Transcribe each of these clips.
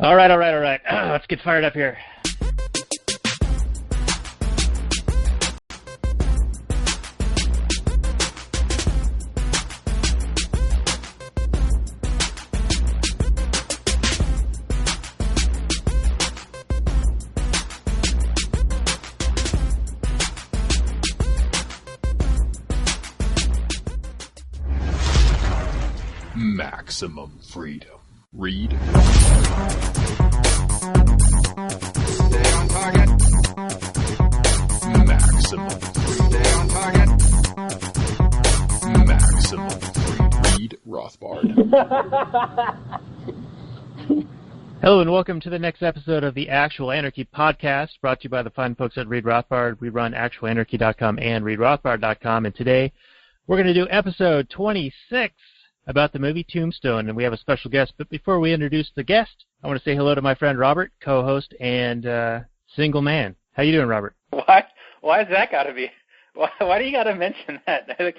All right. Let's get fired up here. Maximum freedom. Read. Stay on target. Maximum freedom. Stay on target. Maximum freedom. Read Rothbard. Hello and welcome to the next episode of the Actual Anarchy podcast, brought to you by the fine folks at Read Rothbard. We run actualanarchy.com and readrothbard.com, and today we're going to do episode 26 about the movie Tombstone, and we have a special guest. But before we introduce the guest, I want to say hello to my friend Robert, co-host and single man. How you doing, Robert? Why has that got to be? Why do you got to mention that?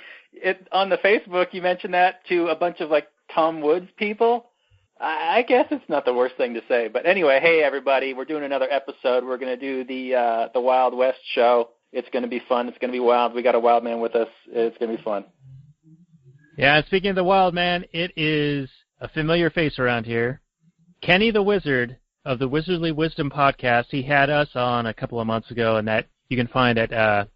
On the Facebook, you mentioned that to a bunch of like Tom Woods people. I guess it's not the worst thing to say. But anyway, hey everybody, we're doing another episode. We're going to do the Wild West show. It's going to be fun. It's going to be wild. We got a wild man with us. It's going to be fun. Yeah, and speaking of the wild man, it is a familiar face around here. Kenny the Wizard of the Wizardly Wisdom podcast. He had us on a couple of months ago, and that you can find at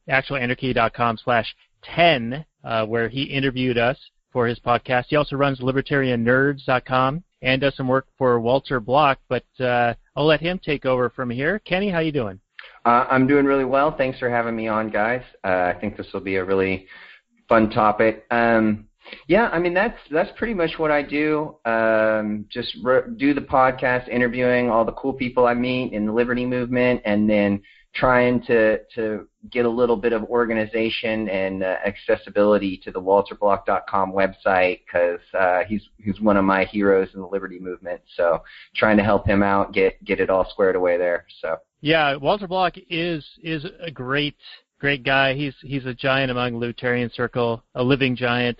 actualanarchy.com/10, where he interviewed us for his podcast. He also runs libertariannerds.com and does some work for Walter Block, but I'll let him take over from here. Kenny, how you doing? I'm doing really well. Thanks for having me on, guys. I think this will be a really fun topic. Yeah, I mean, that's pretty much what I do. Just do the podcast, interviewing all the cool people I meet in the Liberty movement, and then trying to get a little bit of organization and accessibility to the walterblock.com website, because he's one of my heroes in the Liberty movement. So trying to help him out, get it all squared away there. So yeah, Walter Block is a great guy. He's a giant among the libertarian circle, a living giant.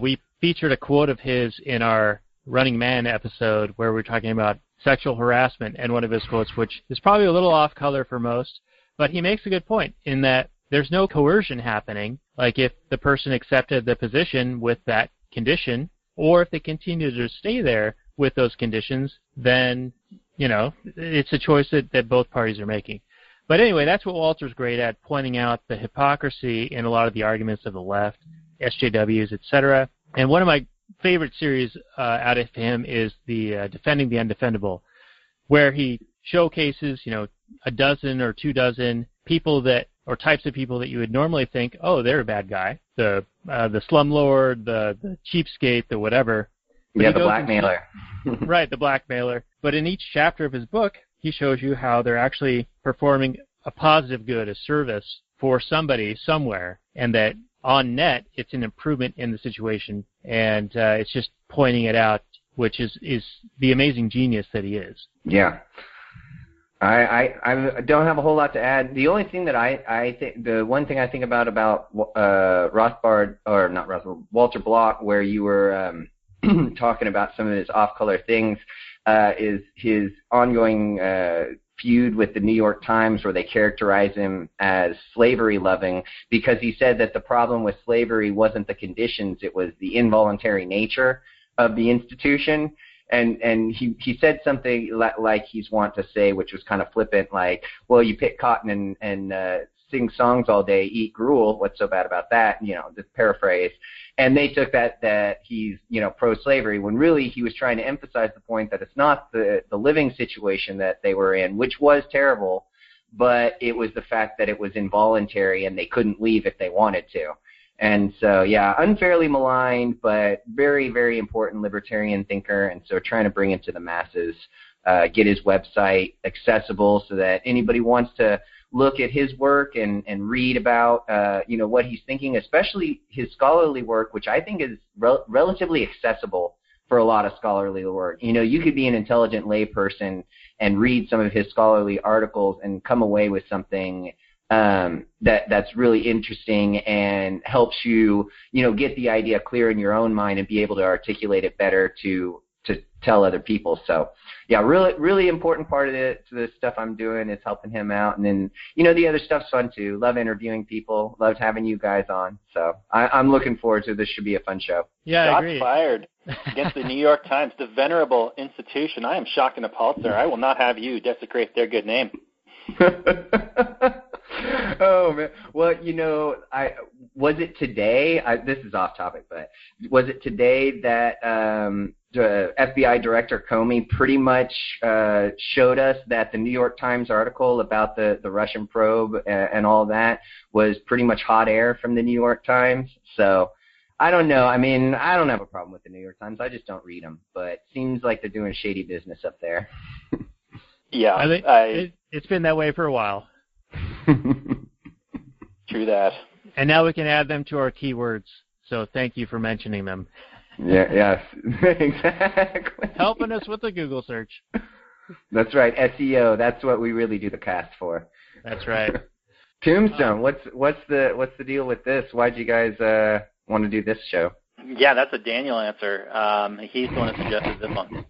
We featured a quote of his in our Running Man episode where we're talking about sexual harassment, and one of his quotes, which is probably a little off color for most, but he makes a good point in that there's no coercion happening. Like if the person accepted the position with that condition, or if they continue to stay there with those conditions, then, you know, it's a choice that both parties are making. But anyway, that's what Walter's great at, pointing out the hypocrisy in a lot of the arguments of the left, SJWs, etc. And one of my favorite series out of him is the Defending the Undefendable, where he showcases, you know, a dozen or 2 dozen people that, or types of people that you would normally think, oh, they're a bad guy, the slumlord, the cheapskate, the whatever. But yeah, the blackmailer. Right, the blackmailer. But in each chapter of his book, he shows you how they're actually performing a positive good, a service for somebody somewhere, and that on net, it's an improvement in the situation, and it's just pointing it out, which is the amazing genius that he is. Yeah. I don't have a whole lot to add. The only thing that I think, the one thing I think about Rothbard, or not Rothbard, Walter Block, where you were talking about some of his off-color things, is his ongoing feud with the New York Times, where they characterize him as slavery-loving, because he said that the problem with slavery wasn't the conditions, it was the involuntary nature of the institution. And he said something like he's wont to say, which was kind of flippant, like, well, you pick cotton and sing songs all day, eat gruel, what's so bad about that? You know, just paraphrase. And they took that he's, you know, pro-slavery, when really he was trying to emphasize the point that it's not the living situation that they were in, which was terrible, but it was the fact that it was involuntary and they couldn't leave if they wanted to. And so, yeah, unfairly maligned, but very, very important libertarian thinker, and so trying to bring it to the masses, get his website accessible so that anybody wants to look at his work and read about, you know, what he's thinking, especially his scholarly work, which I think is relatively accessible for a lot of scholarly work. You know, you could be an intelligent layperson and read some of his scholarly articles and come away with something that's really interesting and helps you, you know, get the idea clear in your own mind and be able to articulate it better to tell other people. So, yeah, really important part of it to the stuff I'm doing is helping him out. And then, the other stuff's fun too. Love interviewing people. Loved having you guys on. So I'm looking forward to this. Should be a fun show. Yeah, I agree. Shots fired against the New York Times, the venerable institution. I am shocked and appalled, sir. I will not have you desecrate their good name. Oh man! Well, was it today? This is off topic, but was it today that the FBI Director Comey pretty much showed us that the New York Times article about the Russian probe and all that was pretty much hot air from the New York Times? So I don't know. I mean, I don't have a problem with the New York Times. I just don't read them, but it seems like they're doing shady business up there. Yeah, I think it's been that way for a while. True that. And now we can add them to our keywords. So thank you for mentioning them. Yeah. Yes. Exactly. Helping us with the Google search. That's right. SEO. That's what we really do the cast for. That's right. Tombstone. What's the deal with this? Why'd you guys want to do this show? Yeah, that's a Daniel answer. He's the one that suggested this one.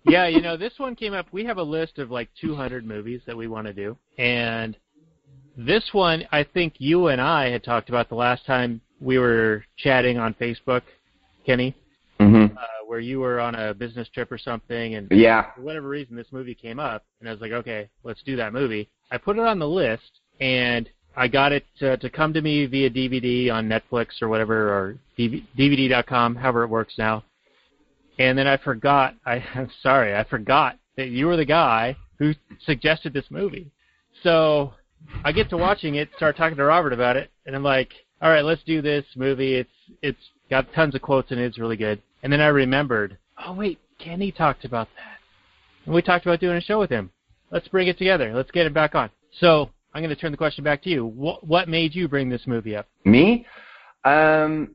Yeah, this one came up. We have a list of like 200 movies that we want to do. And this one, I think you and I had talked about the last time we were chatting on Facebook, Kenny, where you were on a business trip or something. And for whatever reason, this movie came up. And I was like, okay, let's do that movie. I put it on the list, and I got it to come to me via DVD on Netflix or whatever, or DVD.com, however it works now. And then I forgot that you were the guy who suggested this movie. So I get to watching it, start talking to Robert about it, and I'm like, all right, let's do this movie. It's got tons of quotes in it. It's really good. And then I remembered, oh, wait, Kenny talked about that. And we talked about doing a show with him. Let's bring it together. Let's get it back on. So I'm going to turn the question back to you. What made you bring this movie up? Me? Well,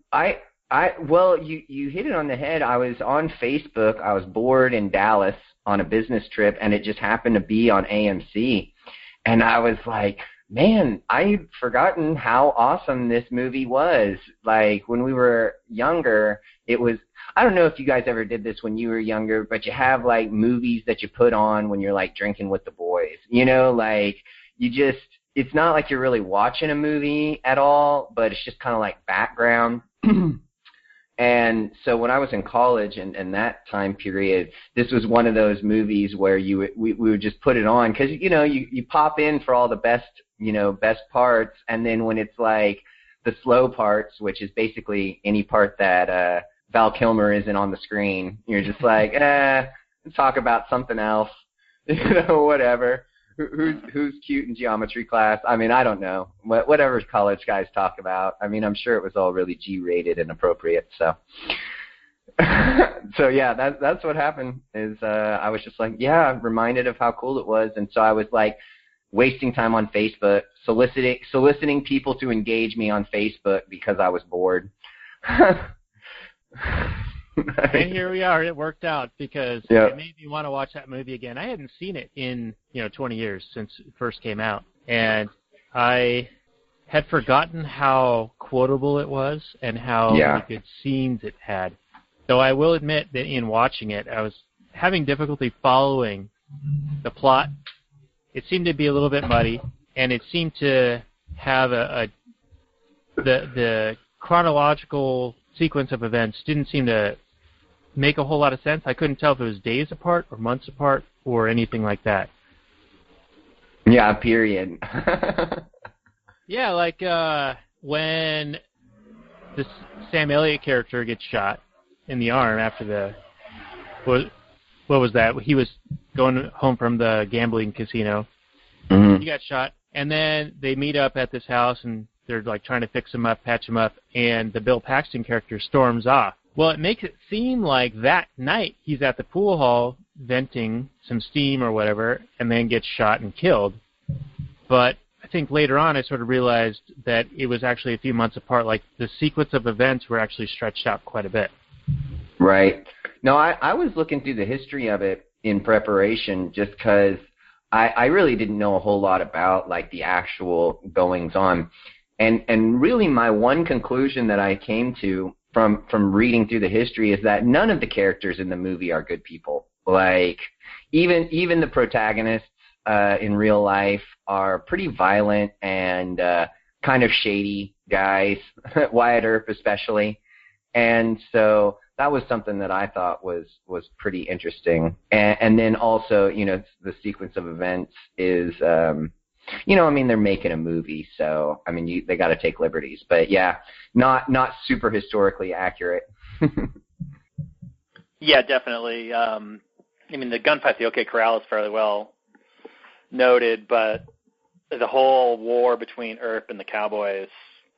you hit it on the head. I was on Facebook. I was bored in Dallas on a business trip, and it just happened to be on AMC. And I was like, man, I'd forgotten how awesome this movie was. Like, when we were younger, it was, I don't know if you guys ever did this when you were younger, but you have, like, movies that you put on when you're, like, drinking with the boys. Like, it's not like you're really watching a movie at all, but it's just kind of like background. And so when I was in college and that time period, this was one of those movies where we would just put it on because, you pop in for all the best parts. And then when it's like the slow parts, which is basically any part that Val Kilmer isn't on the screen, you're just like, let's talk about something else, whatever. Who's cute in geometry class? I mean, I don't know. Whatever college guys talk about. I mean, I'm sure it was all really G-rated and appropriate. So, yeah, that's what happened. Is I was just like, yeah, reminded of how cool it was, and so I was like wasting time on Facebook, soliciting people to engage me on Facebook because I was bored. And here we are. It worked out because it made me want to watch that movie again. I hadn't seen it in 20 years since it first came out, and I had forgotten how quotable it was and how many good scenes it had. Though I will admit that in watching it, I was having difficulty following the plot. It seemed to be a little bit muddy, and it seemed to have the chronological sequence of events didn't seem to make a whole lot of sense. I couldn't tell if it was days apart or months apart or anything like that. Yeah, period. Yeah, like when this Sam Elliott character gets shot in the arm after what was that? He was going home from the gambling casino. Mm-hmm. He got shot, and then they meet up at this house, and they're like trying to fix him up, patch him up, and the Bill Paxton character storms off. Well, it makes it seem like that night he's at the pool hall venting some steam or whatever, and then gets shot and killed. But I think later on I sort of realized that it was actually a few months apart. Like the sequence of events were actually stretched out quite a bit. Right. No, I was looking through the history of it in preparation just because I really didn't know a whole lot about like the actual goings on. And really my one conclusion that I came to from reading through the history is that none of the characters in the movie are good people. Like, even the protagonists in real life are pretty violent and kind of shady guys, Wyatt Earp especially. And so that was something that I thought was pretty interesting. And then also, you know, the sequence of events is, you know, I mean, they're making a movie, so, I mean, they got to take liberties. But, yeah, not super historically accurate. Yeah, definitely. I mean, the gunfight at the OK Corral is fairly well noted, but the whole war between Earp and the Cowboys,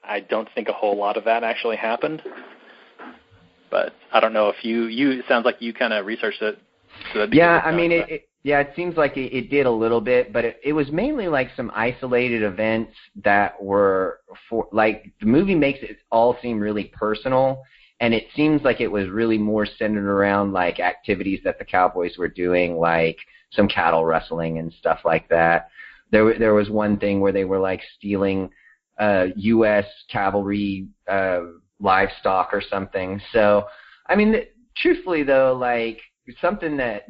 I don't think a whole lot of that actually happened. But I don't know if it sounds like you kind of researched it. So yeah, I mean, it seems like it did a little bit, but it was mainly like some isolated events that were like, the movie makes it all seem really personal, and it seems like it was really more centered around like activities that the Cowboys were doing, like some cattle rustling and stuff like that. There was one thing where they were like stealing U.S. cavalry livestock or something. So, I mean, truthfully though, like, something that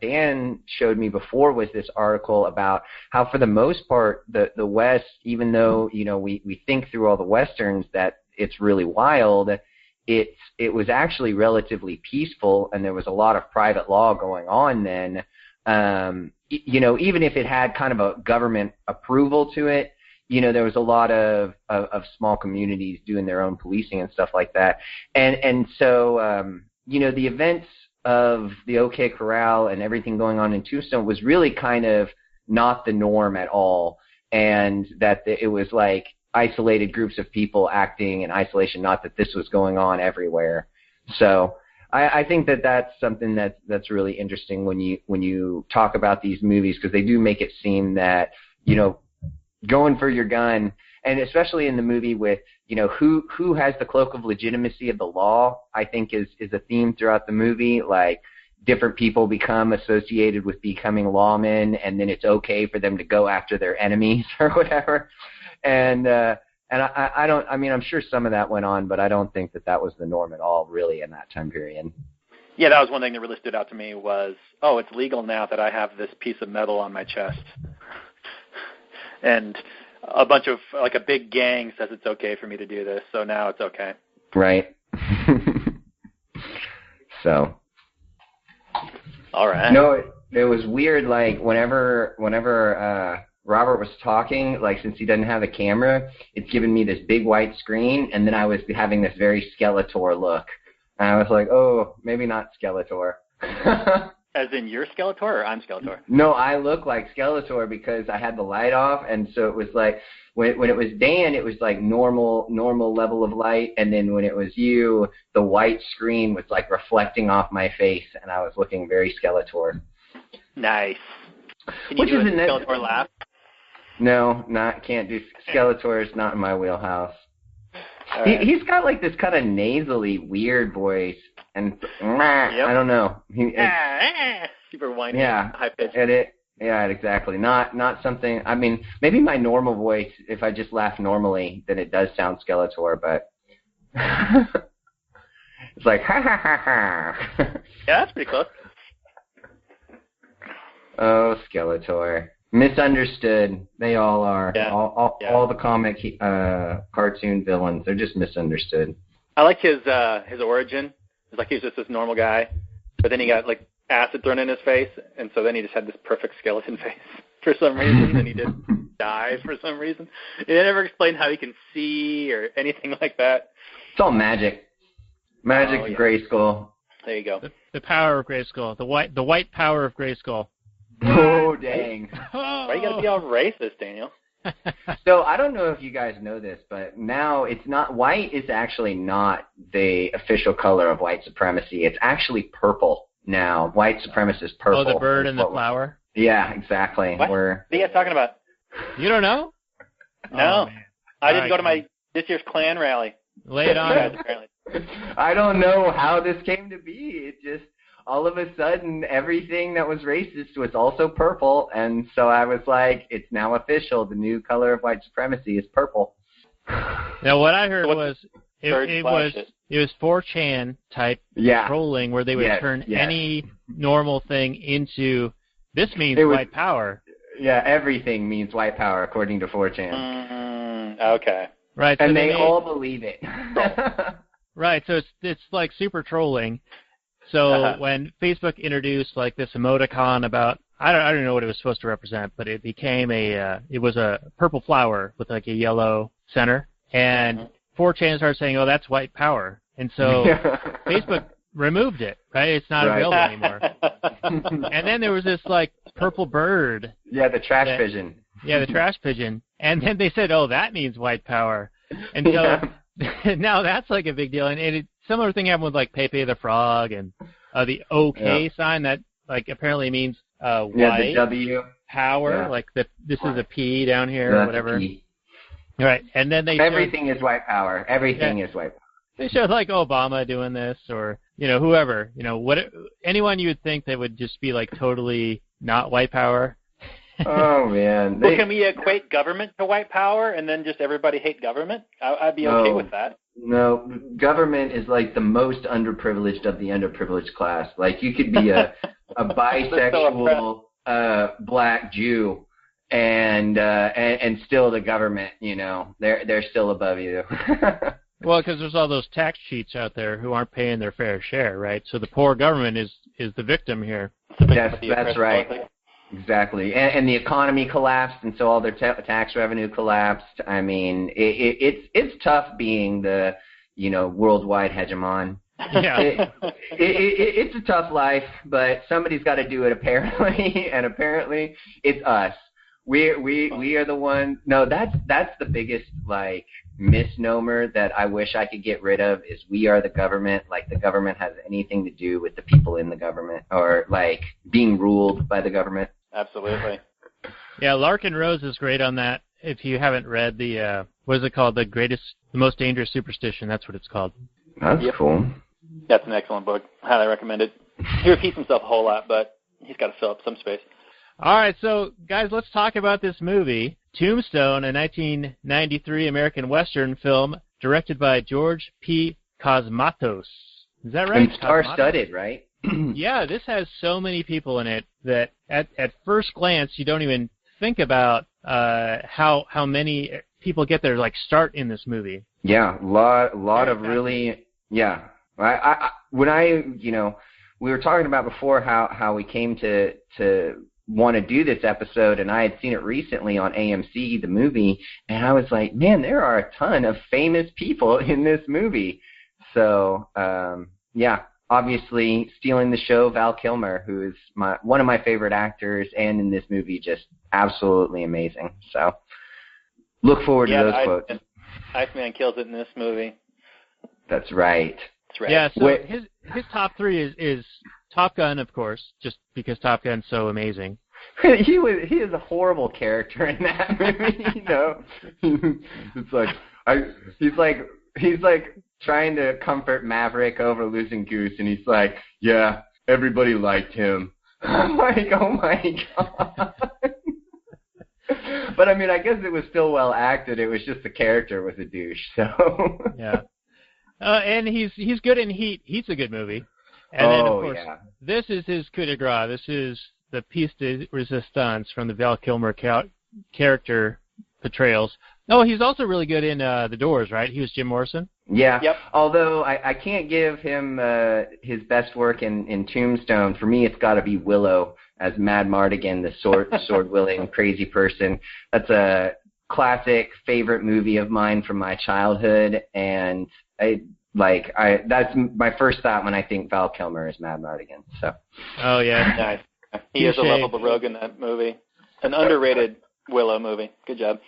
Dan showed me before was this article about how, for the most part, the West, even though, you know, we think through all the Westerns that it's really wild, it was actually relatively peaceful, and there was a lot of private law going on then. You know, even if it had kind of a government approval to it, you know, there was a lot of small communities doing their own policing and stuff like that. And so, you know, the events of the OK Corral and everything going on in Tombstone was really kind of not the norm at all. And that it was like isolated groups of people acting in isolation, not that this was going on everywhere. So I think that's something that's really interesting when you talk about these movies, because they do make it seem that, you know, going for your gun, and especially in the movie with, you know, who has the cloak of legitimacy of the law, I think is a theme throughout the movie. Like, different people become associated with becoming lawmen, and then it's okay for them to go after their enemies or whatever. And I mean, I'm sure some of that went on, but I don't think that was the norm at all, really, in that time period. Yeah, that was one thing that really stood out to me was, oh, it's legal now that I have this piece of metal on my chest. And a bunch of, like, a big gang says it's okay for me to do this, so now it's okay. Right. So. All right. No, it was weird, like, whenever Robert was talking, like, since he doesn't have a camera, it's giving me this big white screen, and then I was having this very Skeletor look. And I was like, oh, maybe not Skeletor. As in you're Skeletor or I'm Skeletor? No, I look like Skeletor because I had the light off, and so it was like, when it was Dan, it was like normal level of light, and then when it was you, the white screen was like reflecting off my face, and I was looking very Skeletor. Nice. Can you do a Skeletor laugh? No, can't do. Skeletor is not in my wheelhouse. Right. He's got like this kind of nasally, weird voice, and I don't know. Super whiny, high pitched. Yeah, exactly. Not something. I mean, maybe my normal voice, if I just laugh normally, then it does sound Skeletor, but it's like ha ha ha ha. Yeah, that's pretty close. Oh, Skeletor. Misunderstood. They all are. Yeah. All the comic cartoon villains, they're just misunderstood. I like his origin. It's like he's just this normal guy, but then he got like acid thrown in his face, and so then he just had this perfect skeleton face for some reason, and he didn't die for some reason. They never explained how he can see or anything like that. It's all magic. Magic Grayskull. There you go. The power of Grayskull. The white power of Grayskull. Oh, dang. Why you gotta be all racist, Daniel? So I don't know if you guys know this, but now it's not, white is actually not the official color of white supremacy. It's actually purple now. White supremacist purple. Oh, the bird and the flower? Yeah, exactly. What are you guys talking about? You don't know? No. Oh, I didn't go to this year's Klan rally. Lay it on. I don't know how this came to be. It just, all of a sudden, everything that was racist was also purple, and so I was like, it's now official. The new color of white supremacy is purple. Now, what I heard was It was 4chan type trolling where they would turn any normal thing into this means white power. Yeah, everything means white power according to 4chan. Okay. Right. And so they all believe it. Right. So it's like super trolling. So when Facebook introduced like this emoticon about I don't know what it was supposed to represent, but it became it was a purple flower with like a yellow center, and 4chan started saying, "Oh, that's white power," and so Facebook removed it. Right, it's not available anymore. And then there was this like purple bird. Yeah, the trash pigeon. Yeah, the trash pigeon, and then they said, "Oh, that means white power," and so now that's like a big deal. And similar thing happened with like Pepe the Frog and the OK sign that like apparently means white the W power, like this is a P down here or whatever. Right, and then they everything is white power. Everything is white power. They showed like Obama doing this, or whoever, anyone you would think that would just be like totally not white power. Oh man! Well, can we equate government to white power and then just everybody hate government? I'd be okay with that. No, government is like the most underprivileged of the underprivileged class. Like you could be a bisexual black Jew and still the government, they're still above you. Well, because there's all those tax cheats out there who aren't paying their fair share, right? So the poor government is the victim here. Yes, that's right. Exactly. And the economy collapsed, and so all their tax revenue collapsed. I mean, it's tough being the, worldwide hegemon. Yeah. It's a tough life, but somebody's got to do it apparently, and apparently it's us. We are the ones. No, that's the biggest like misnomer that I wish I could get rid of is we are the government. Like the government has anything to do with the people in the government or like being ruled by the government. Absolutely. Yeah, Larkin Rose is great on that. If you haven't read the what is it called? The most dangerous superstition. That's what it's called. That's cool. That's an excellent book. Highly recommend it. He repeats himself a whole lot, but he's got to fill up some space. All right, so guys, let's talk about this movie, Tombstone, a 1993 American Western film directed by George P. Cosmatos. Is that right? And star-studded, right? Yeah, this has so many people in it that at first glance you don't even think about how many people get their like start in this movie. Yeah, lot of really when we were talking about before how we came to want to do this episode, and I had seen it recently on AMC, the movie, and I was like, man, there are a ton of famous people in this movie. So, obviously stealing the show, Val Kilmer, who is one of my favorite actors, and in this movie just absolutely amazing. So, look forward to those quotes. Iceman kills it in this movie. That's right. That's right. Yeah, so his top three is Top Gun, of course, just because Top Gun's so amazing. He is a horrible character in that movie, It's he's like trying to comfort Maverick over losing Goose, and he's like, yeah, everybody liked him. I'm like, oh my god. But I mean, I guess it was still well acted. It was just the character was a douche. So yeah. And he's good in Heat. Heat's a good movie. And then, of course, this is his coup de grace. This is the piece de resistance from the Val Kilmer character portrayals. Oh, he's also really good in The Doors, right? He was Jim Morrison. Yeah. Yep. Although I can't give him his best work in Tombstone. For me, it's got to be Willow as Mad Mardigan, the sword-wielding crazy person. That's a classic favorite movie of mine from my childhood, and that's my first thought when I think Val Kilmer is Mad Mardigan. So. Oh yeah, nice. He is a lovable rogue in that movie. An underrated Willow movie. Good job.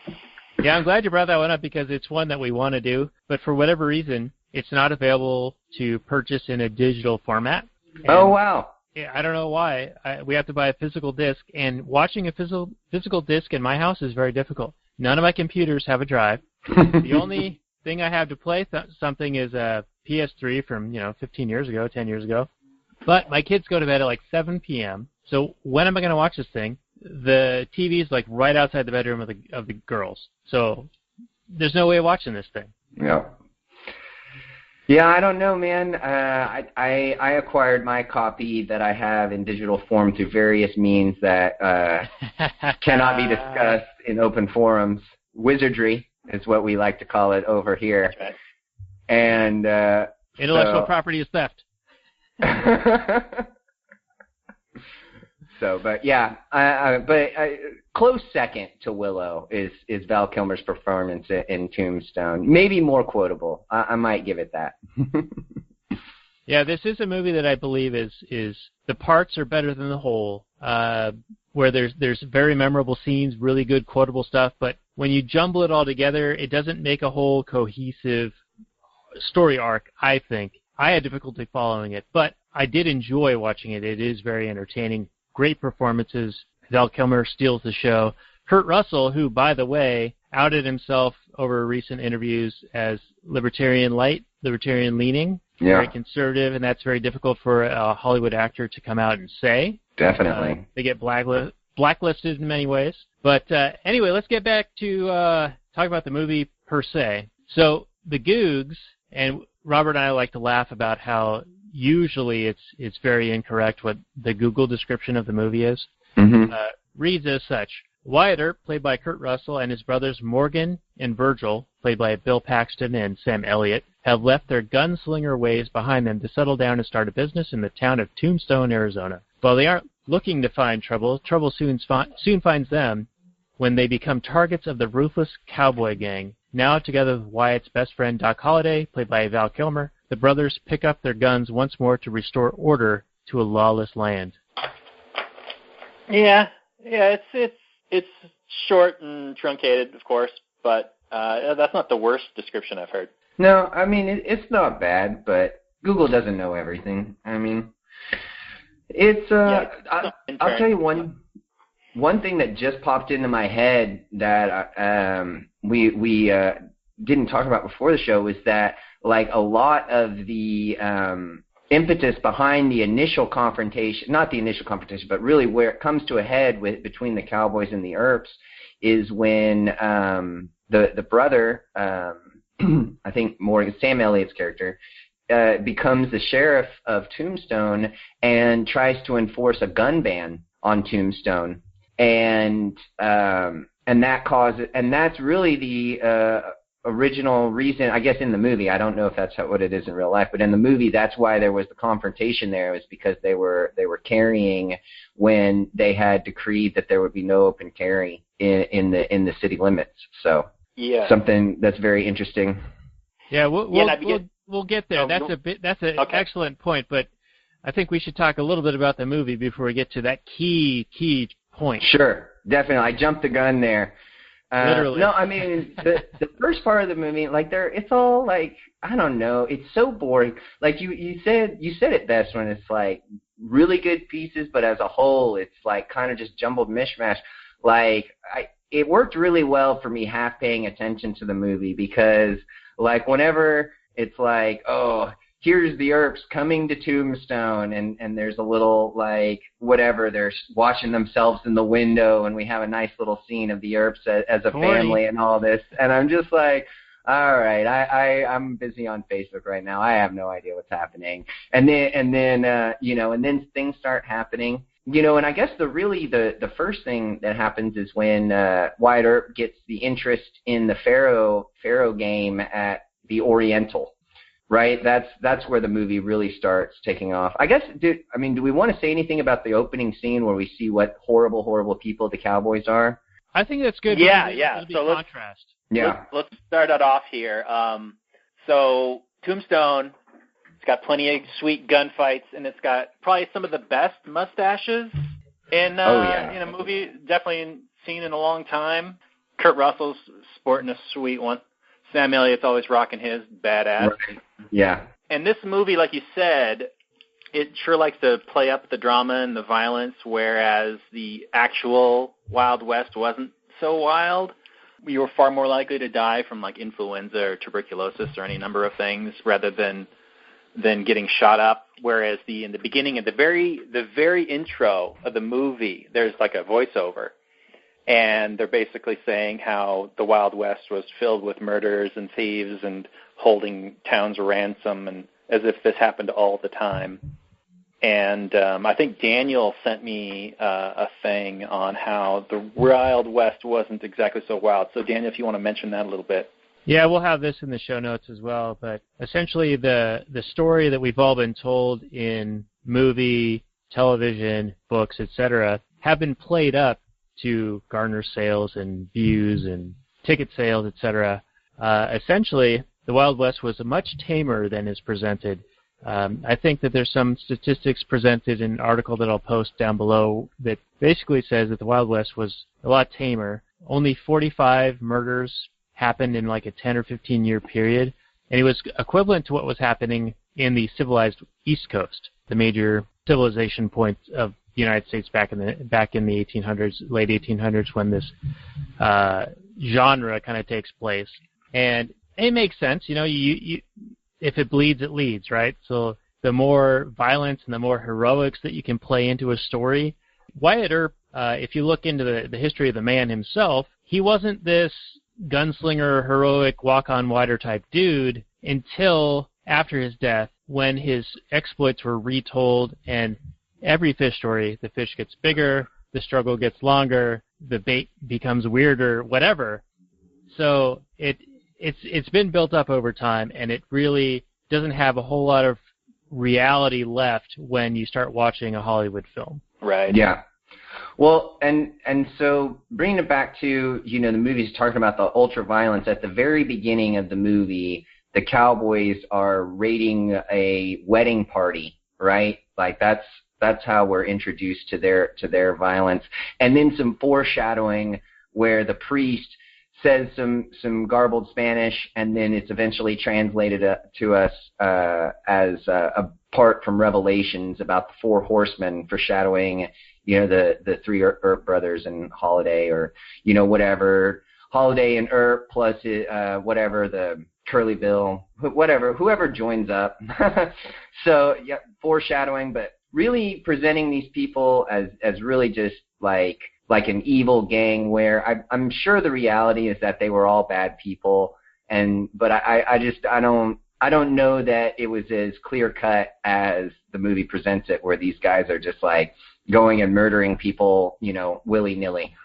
Yeah, I'm glad you brought that one up because it's one that we want to do, but for whatever reason, it's not available to purchase in a digital format. And oh wow. Yeah, I don't know why. We have to buy a physical disc, and watching a physical disc in my house is very difficult. None of my computers have a drive. The only thing I have to play something is a PS3 from 15 years ago, 10 years ago. But my kids go to bed at like 7 p.m. So when am I going to watch this thing? The TV is like right outside the bedroom of the girls. So there's no way of watching this thing. Yeah. Yeah, I don't know, man. I acquired my copy that I have in digital form through various means that cannot be discussed in open forums. Wizardry is what we like to call it over here. That's right. And Intellectual property is theft. So, but yeah, close second to Willow is Val Kilmer's performance in Tombstone. Maybe more quotable. I might give it that. Yeah, this is a movie that I believe is the parts are better than the whole. Where there's very memorable scenes, really good quotable stuff, but when you jumble it all together, it doesn't make a whole cohesive story arc. I think I had difficulty following it, but I did enjoy watching it. It is very entertaining. Great performances. Val Kilmer steals the show. Kurt Russell, who, by the way, outed himself over recent interviews as libertarian light, libertarian leaning, very conservative, and that's very difficult for a Hollywood actor to come out and say. Definitely. They get blacklisted in many ways. But anyway, let's get back to talk about the movie per se. So the Googs, and Robert and I like to laugh about how usually it's very incorrect what the Google description of the movie is. Mm-hmm. Reads as such: Wyatt Earp, played by Kurt Russell, and his brothers Morgan and Virgil, played by Bill Paxton and Sam Elliott, have left their gunslinger ways behind them to settle down and start a business in the town of Tombstone, Arizona. While they aren't looking to find trouble, trouble soon finds them when they become targets of the ruthless Cowboy gang. Now, together with Wyatt's best friend Doc Holliday, played by Val Kilmer, the brothers pick up their guns once more to restore order to a lawless land. Yeah, it's short and truncated, of course, but that's not the worst description I've heard. No, I mean, it's not bad, but Google doesn't know everything. I mean, it's I'll tell you one thing that just popped into my head that we didn't talk about before the show was that, like, a lot of the impetus behind the initial confrontation, not the initial confrontation, but really where it comes to a head between the Cowboys and the Earps is when the brother, I think Morgan, Sam Elliott's character, becomes the sheriff of Tombstone and tries to enforce a gun ban on Tombstone. And that's really the original reason, I guess, in the movie. I don't know if that's what it is in real life, but in the movie, that's why there was the confrontation there, was because they were carrying when they had decreed that there would be no open carry in the city limits. So something that's very interesting. Yeah, we'll get there. That's an excellent point, but I think we should talk a little bit about the movie before we get to that key point. Sure, definitely. I jumped the gun there. Literally. No, I mean, the first part of the movie, like, it's all, like, I don't know, it's so boring. Like, you said it best when it's, like, really good pieces, but as a whole, it's, like, kind of just jumbled mishmash. Like, it worked really well for me half paying attention to the movie because, like, whenever it's like, oh, here's the Earps coming to Tombstone, and there's a little, like, whatever, they're watching themselves in the window, and we have a nice little scene of the Earps as a family and all this, and I'm just like, all right, I'm busy on Facebook right now. I have no idea what's happening. And then things start happening. And I guess the first thing that happens is when Wyatt Earp gets the interest in the Pharaoh game at the Oriental. Right, that's where the movie really starts taking off. I guess, do we want to say anything about the opening scene where we see what horrible people the Cowboys are? I think that's good. Yeah. So contrast. Let's start it off here. So Tombstone, it's got plenty of sweet gunfights, and it's got probably some of the best mustaches in a movie. Definitely seen in a long time. Kurt Russell's sporting a sweet one. Sam Elliott's always rocking his badass. Right. Yeah. And this movie, like you said, it sure likes to play up the drama and the violence, whereas the actual Wild West wasn't so wild. You were far more likely to die from, like, influenza or tuberculosis or any number of things rather than getting shot up. Whereas in the beginning, at the very intro of the movie, there's like a voiceover. And they're basically saying how the Wild West was filled with murders and thieves and holding towns ransom, and as if this happened all the time. And I think Daniel sent me a thing on how the Wild West wasn't exactly so wild. So, Daniel, if you want to mention that a little bit. Yeah, we'll have this in the show notes as well. But essentially, the story that we've all been told in movie, television, books, etc., have been played up to garner sales and views and ticket sales, etc. Essentially, the Wild West was much tamer than is presented. I think that there's some statistics presented in an article that I'll post down below that basically says that the Wild West was a lot tamer. Only 45 murders happened in like a 10 or 15 year period, and it was equivalent to what was happening in the civilized East Coast, the major civilization point of the United States back in the 1800s, late 1800s, when this genre kind of takes place. And it makes sense, you if it bleeds, it leads, right? So the more violence and the more heroics that you can play into a story. Wyatt Earp, if you look into the history of the man himself, he wasn't this gunslinger, heroic, walk-on-water type dude until after his death, when his exploits were retold, and every fish story, the fish gets bigger, the struggle gets longer, the bait becomes weirder, whatever. So it's been built up over time, and it really doesn't have a whole lot of reality left when you start watching a Hollywood film. Right. Yeah. Well, and so bringing it back to, the movie's talking about the ultra-violence. At the very beginning of the movie, the cowboys are raiding a wedding party, right? Like that's how we're introduced to their violence. And then some foreshadowing where the priest says some garbled Spanish, and then it's eventually translated to us as a part from Revelations about the four horsemen, foreshadowing, the three Earp brothers and Holliday, or whatever, Holliday and Earp plus whatever the Curly Bill, whoever joins up. So yeah, foreshadowing, but really presenting these people as really just like an evil gang, where I'm sure the reality is that they were all bad people, but I don't know that it was as clear cut as the movie presents it, where these guys are just like going and murdering people, willy nilly.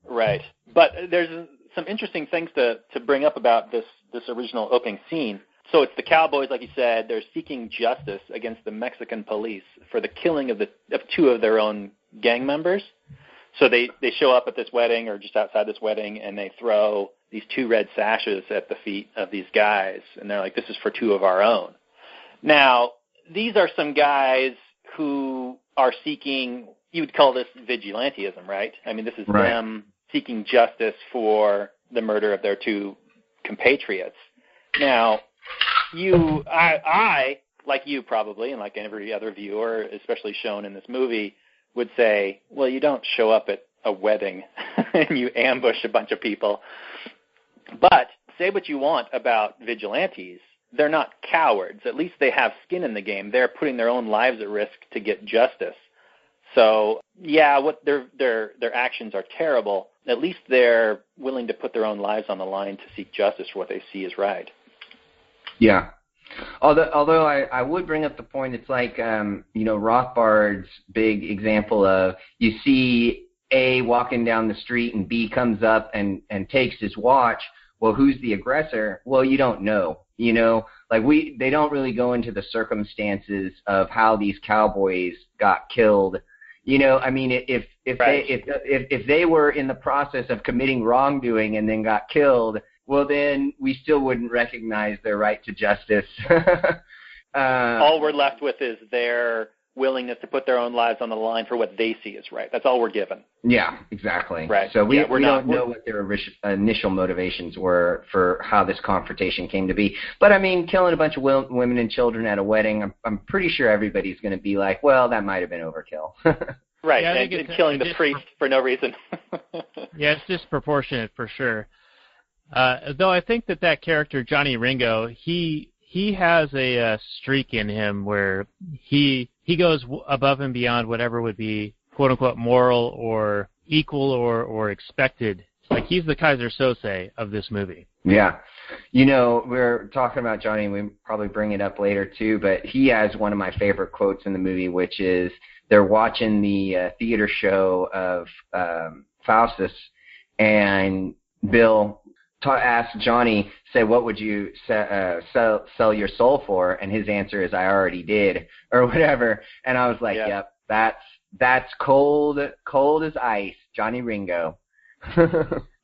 Right, but there's some interesting things to bring up about this original opening scene. So it's the cowboys, like you said, they're seeking justice against the Mexican police for the killing of two of their own gang members. So they show up at this wedding, or just outside this wedding, and they throw these two red sashes at the feet of these guys, and they're like, this is for two of our own. Now, these are some guys who are seeking, you would call this vigilantism, right? I mean, this is right. Them seeking justice for the murder of their two compatriots. Now, I, like you probably, and like every other viewer, especially shown in this movie, would say, well, you don't show up at a wedding and you ambush a bunch of people. But say what you want about vigilantes, they're not cowards. At least they have skin in the game. They're putting their own lives at risk to get justice. So, yeah, what their actions are terrible. At least they're willing to put their own lives on the line to seek justice for what they see as right. Yeah. Although I would bring up the point, it's like, Rothbard's big example of, you see A walking down the street and B comes up and takes his watch. Well, who's the aggressor? Well, you don't know. They don't really go into the circumstances of how these cowboys got killed. I mean, if right. if they were in the process of committing wrongdoing and then got killed, well, then we still wouldn't recognize their right to justice. All we're left with is their willingness to put their own lives on the line for what they see as right. That's all we're given. Yeah, exactly. Right. So we don't know what their initial motivations were for how this confrontation came to be. But, I mean, killing a bunch of women and children at a wedding, I'm pretty sure everybody's going to be like, well, that might have been overkill. Right, yeah, and killing the priest for no reason. Yeah, it's disproportionate for sure. Though I think that character, Johnny Ringo, he has a streak in him where he goes above and beyond whatever would be quote-unquote moral or equal or expected. Like, he's the Kaiser Sose of this movie. Yeah. we're talking about Johnny, and we probably bring it up later too, but he has one of my favorite quotes in the movie, which is they're watching the theater show of Faustus, and Bill asked Johnny, say, what would you sell your soul for? And his answer is, I already did, or whatever. And I was like, yep, that's cold as ice, Johnny Ringo.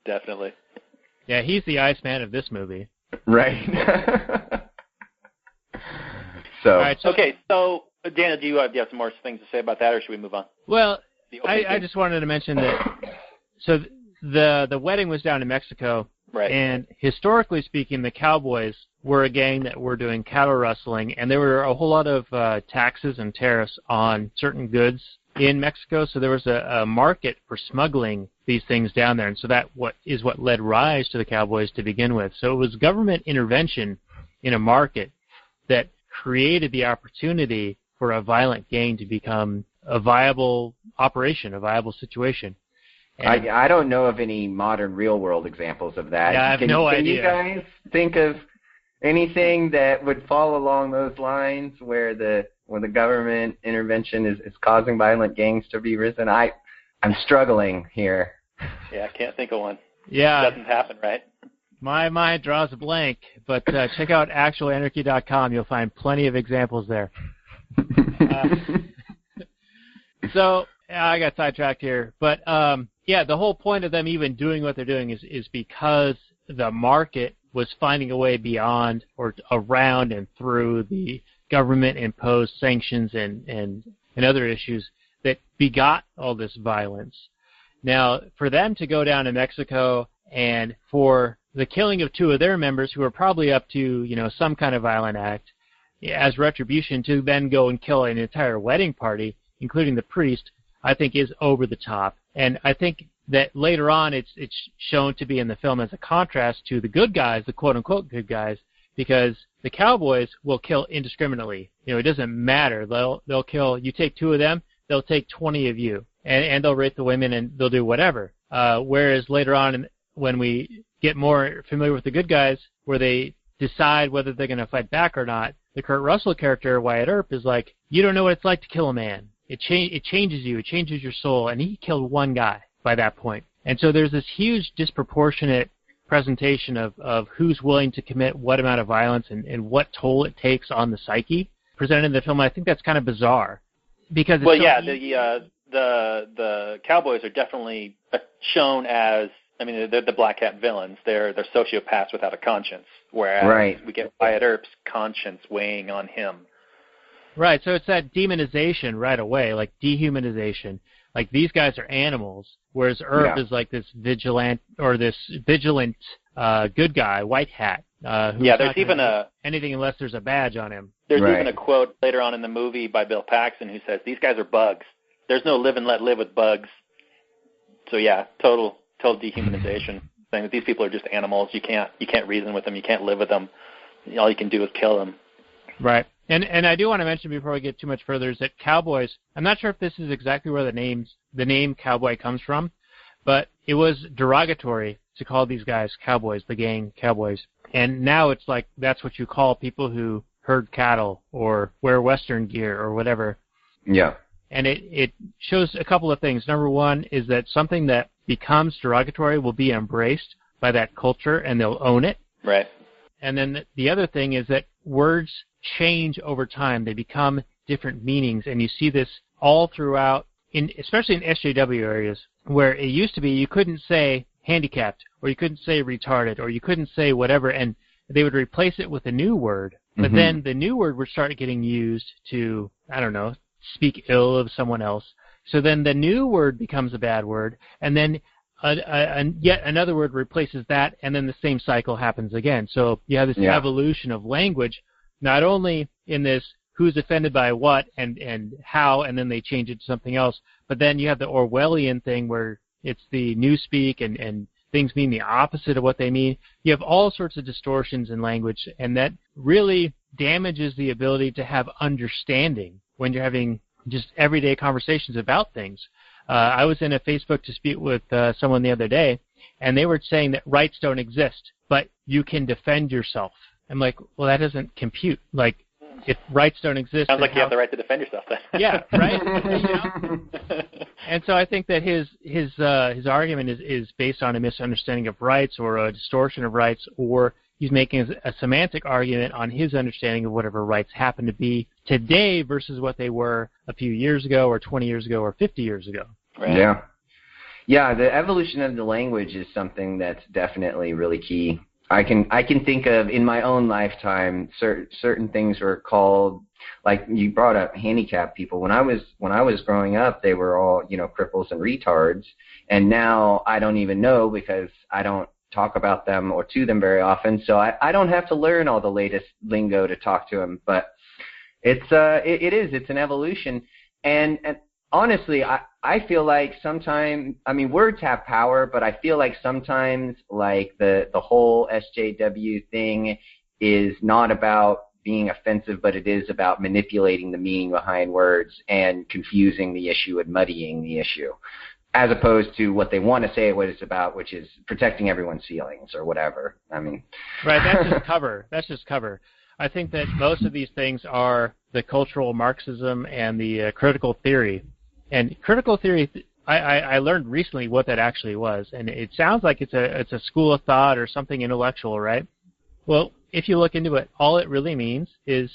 Definitely. Yeah, he's the Iceman of this movie. Right. All right, okay, so Daniel, do you have some more things to say about that, or should we move on? Well, I just wanted to mention that. So the wedding was down in Mexico, right? And historically speaking, the Cowboys were a gang that were doing cattle rustling, and there were a whole lot of taxes and tariffs on certain goods in Mexico. So there was a market for smuggling these things down there, and so that what led rise to the Cowboys to begin with. So it was government intervention in a market that created the opportunity for a violent gang to become a viable operation, a viable situation. And I don't know of any modern real-world examples of that. Yeah, I have no idea. Can you guys think of anything that would fall along those lines where the government intervention is causing violent gangs to be risen? I'm struggling here. Yeah, I can't think of one. Yeah. It doesn't happen, right? My mind draws a blank, but check out actualanarchy.com. You'll find plenty of examples there. So I got sidetracked here, but the whole point of them even doing what they're doing is because the market was finding a way beyond or around and through the government-imposed sanctions and other issues that begot all this violence. Now, for them to go down to Mexico and for the killing of two of their members who are probably up to, some kind of violent act, as retribution to then go and kill an entire wedding party, including the priest, I think is over the top. And I think that later on it's shown to be in the film as a contrast to the good guys, the quote-unquote good guys, because the Cowboys will kill indiscriminately. It doesn't matter. They'll kill, you take two of them, they'll take 20 of you, and they'll rape the women and they'll do whatever. Whereas later on, when we get more familiar with the good guys, where they decide whether they're going to fight back or not, the Kurt Russell character, Wyatt Earp, is like, you don't know what it's like to kill a man. It changes you. It changes your soul. And he killed one guy by that point. And so there's this huge disproportionate presentation of who's willing to commit what amount of violence and what toll it takes on the psyche presented in the film. I think that's kind of bizarre. Because the Cowboys are definitely shown as, they're the black hat villains. They're sociopaths without a conscience, whereas we get Wyatt Earp's conscience weighing on him. Right, so it's that demonization right away, like dehumanization. Like these guys are animals, whereas Earp is like this vigilant good guy, white hat. There's even anything unless there's a badge on him. There's even a quote later on in the movie by Bill Paxton who says, "These guys are bugs. There's no live and let live with bugs." So total dehumanization, saying that these people are just animals. You can't reason with them. You can't live with them. All you can do is kill them. Right. And I do want to mention before we get too much further is that Cowboys, I'm not sure if this is exactly where the name Cowboy comes from, but it was derogatory to call these guys Cowboys, the gang Cowboys. And now it's like that's what you call people who herd cattle or wear Western gear or whatever. Yeah. And it shows a couple of things. Number one is that something that becomes derogatory will be embraced by that culture and they'll own it. Right. And then the other thing is that words change over time. They become different meanings, and you see this all throughout, especially in SJW areas, where it used to be you couldn't say handicapped, or you couldn't say retarded, or you couldn't say whatever, and they would replace it with a new word. But then the new word would start getting used to, speak ill of someone else. So then the new word becomes a bad word, and then yet another word replaces that, and then the same cycle happens again. So you have this evolution of language, not only in this who's offended by what and how, and then they change it to something else, but then you have the Orwellian thing where it's the newspeak and things mean the opposite of what they mean. You have all sorts of distortions in language, and that really damages the ability to have understanding when you're having just everyday conversations about things. I was in a Facebook dispute with someone the other day, and they were saying that rights don't exist, but you can defend yourself. I'm like, well, that doesn't compute. Like, if rights don't exist, sounds like you have the right to defend yourself then. Yeah, right. And so I think that his argument is based on a misunderstanding of rights or a distortion of rights, or he's making a semantic argument on his understanding of whatever rights happen to be today versus what they were a few years ago or 20 years ago or 50 years ago. Right. Yeah. Yeah, the evolution of the language is something that's definitely really key. I can think of in my own lifetime certain things were called, like you brought up handicapped people. When I was growing up, they were all, cripples and retards, and now I don't even know because I don't talk about them or to them very often, so I don't have to learn all the latest lingo to talk to them. But it's an evolution, and honestly, I feel like sometimes, words have power, but I feel like sometimes, like the whole SJW thing is not about being offensive, but it is about manipulating the meaning behind words and confusing the issue and muddying the issue, as opposed to what they want to say what it's about, which is protecting everyone's feelings or whatever. Right, that's just cover. That's just cover. I think that most of these things are the cultural Marxism and the critical theory. And critical theory, I learned recently what that actually was, and it sounds like it's a school of thought or something intellectual, right? Well, if you look into it, all it really means is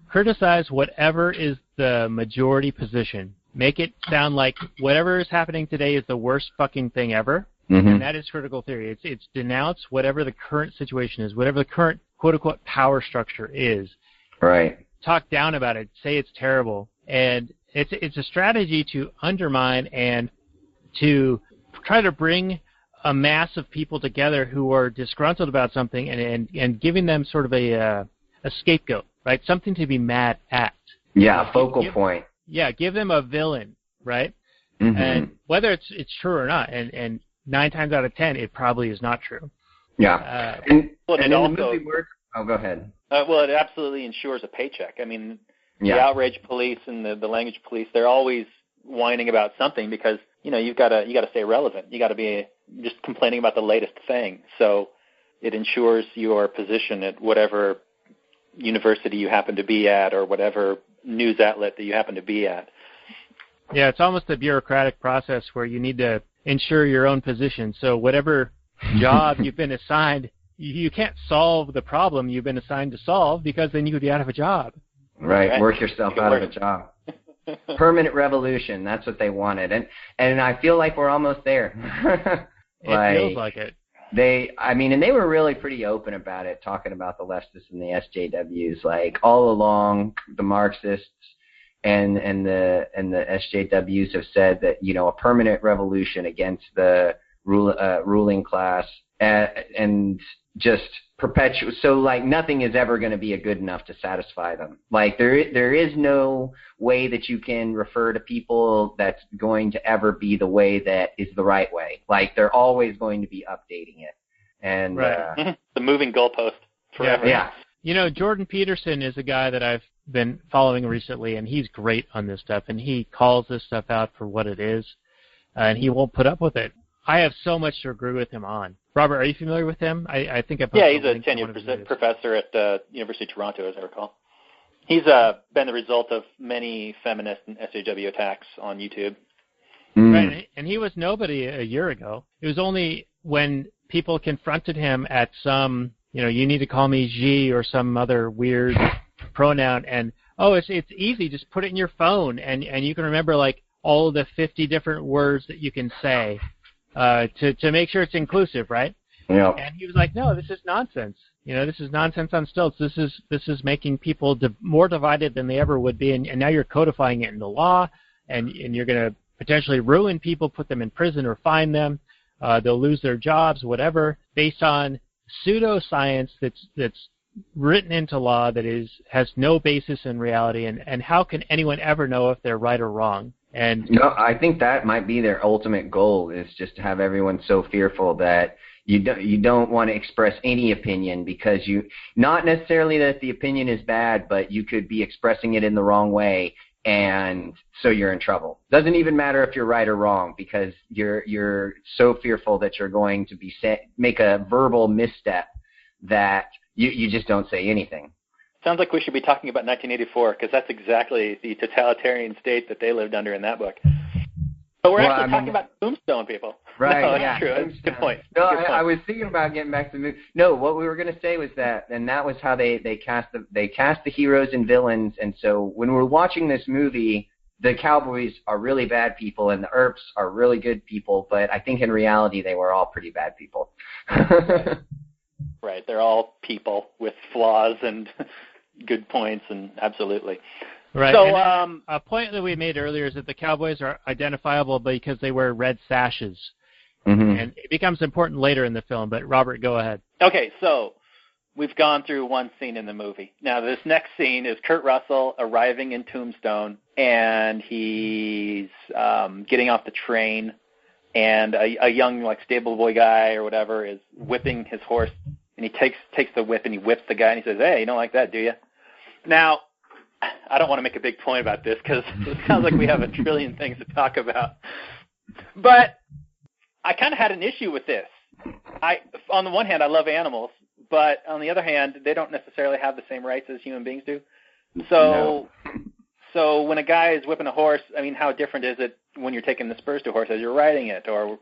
criticize whatever is the majority position. Make it sound like whatever is happening today is the worst fucking thing ever, and that is critical theory. It's denounce whatever the current situation is, whatever the current quote-unquote power structure is. Right. Talk down about it. Say it's terrible. And it's a strategy to undermine and to try to bring a mass of people together who are disgruntled about something and giving them sort of a scapegoat, right? Something to be mad at. Yeah, a focal point. Yeah, give them a villain, right? And whether it's true or not, and 9 times out of 10, it probably is not true. Yeah. Well, and also, the movie works. Oh, go ahead. Well, it absolutely ensures a paycheck. The outrage police and the language police, they're always whining about something because, you've got to stay relevant. You got to be just complaining about the latest thing. So it ensures your position at whatever university you happen to be at or whatever news outlet that you happen to be at. Yeah, it's almost a bureaucratic process where you need to ensure your own position. So whatever job you've been assigned, you can't solve the problem you've been assigned to solve because then you could be out of a job. Right, work yourself out of a job. Permanent revolution, that's what they wanted. And I feel like we're almost there. It feels like it. And they were really pretty open about it, talking about the leftists and the SJWs. Like, all along, the Marxists and the SJWs have said that, a permanent revolution against the ruling class and just perpetuate. So, like, nothing is ever going to be good enough to satisfy them. Like, there is no way that you can refer to people that's going to ever be the way that is the right way. Like, they're always going to be updating it. And right. The moving goalpost forever. Yeah. Jordan Peterson is a guy that I've been following recently, and he's great on this stuff, and he calls this stuff out for what it is, and he won't put up with it. I have so much to agree with him on. Robert, are you familiar with him? I think I've he's a tenured professor at University of Toronto, as I recall. He's been the result of many feminist and SJW attacks on YouTube. Right, and he was nobody a year ago. It was only when people confronted him at some, you need to call me G or some other weird pronoun, and it's easy, just put it in your phone, and you can remember like all the 50 different words that you can say. To make sure it's inclusive, right? Yeah. And he was like, no, this is nonsense. This is nonsense on stilts. This is making people more divided than they ever would be, and now you're codifying it into law, and you're going to potentially ruin people, put them in prison or fine them. They'll lose their jobs, whatever, based on pseudoscience that's written into law that has no basis in reality, and how can anyone ever know if they're right or wrong? And I think that might be their ultimate goal, is just to have everyone so fearful that you don't want to express any opinion, because not necessarily that the opinion is bad, but you could be expressing it in the wrong way, and so you're in trouble. Doesn't even matter if you're right or wrong, because you're so fearful that you're going to make a verbal misstep that you just don't say anything. Sounds like we should be talking about 1984, because that's exactly the totalitarian state that they lived under in that book. But we're actually talking about Tombstone, people. Right, no, yeah. That's true. That's a good point. No, good point. I was thinking about getting back to the movie. No, what we were going to say was that, and that was how they cast the heroes and villains. And so when we're watching this movie, the Cowboys are really bad people and the Earps are really good people. But I think in reality, they were all pretty bad people. Right. They're all people with flaws and good points, and absolutely. Right. So, a point that we made earlier is that the Cowboys are identifiable because they wear red sashes. Mm-hmm. And it becomes important later in the film, but Robert, go ahead. Okay, so we've gone through one scene in the movie. Now, this next scene is Kurt Russell arriving in Tombstone, and he's getting off the train, and a young, like, stable boy guy or whatever is whipping his horse, and he takes the whip and he whips the guy, and he says, "Hey, you don't like that, do you?" Now, I don't want to make a big point about this because it sounds like we have a trillion things to talk about. But I kind of had an issue with this. On the one hand, I love animals, but on the other hand, they don't necessarily have the same rights as human beings do. So when a guy is whipping a horse, I mean, how different is it when you're taking the spurs to a horse as you're riding it, or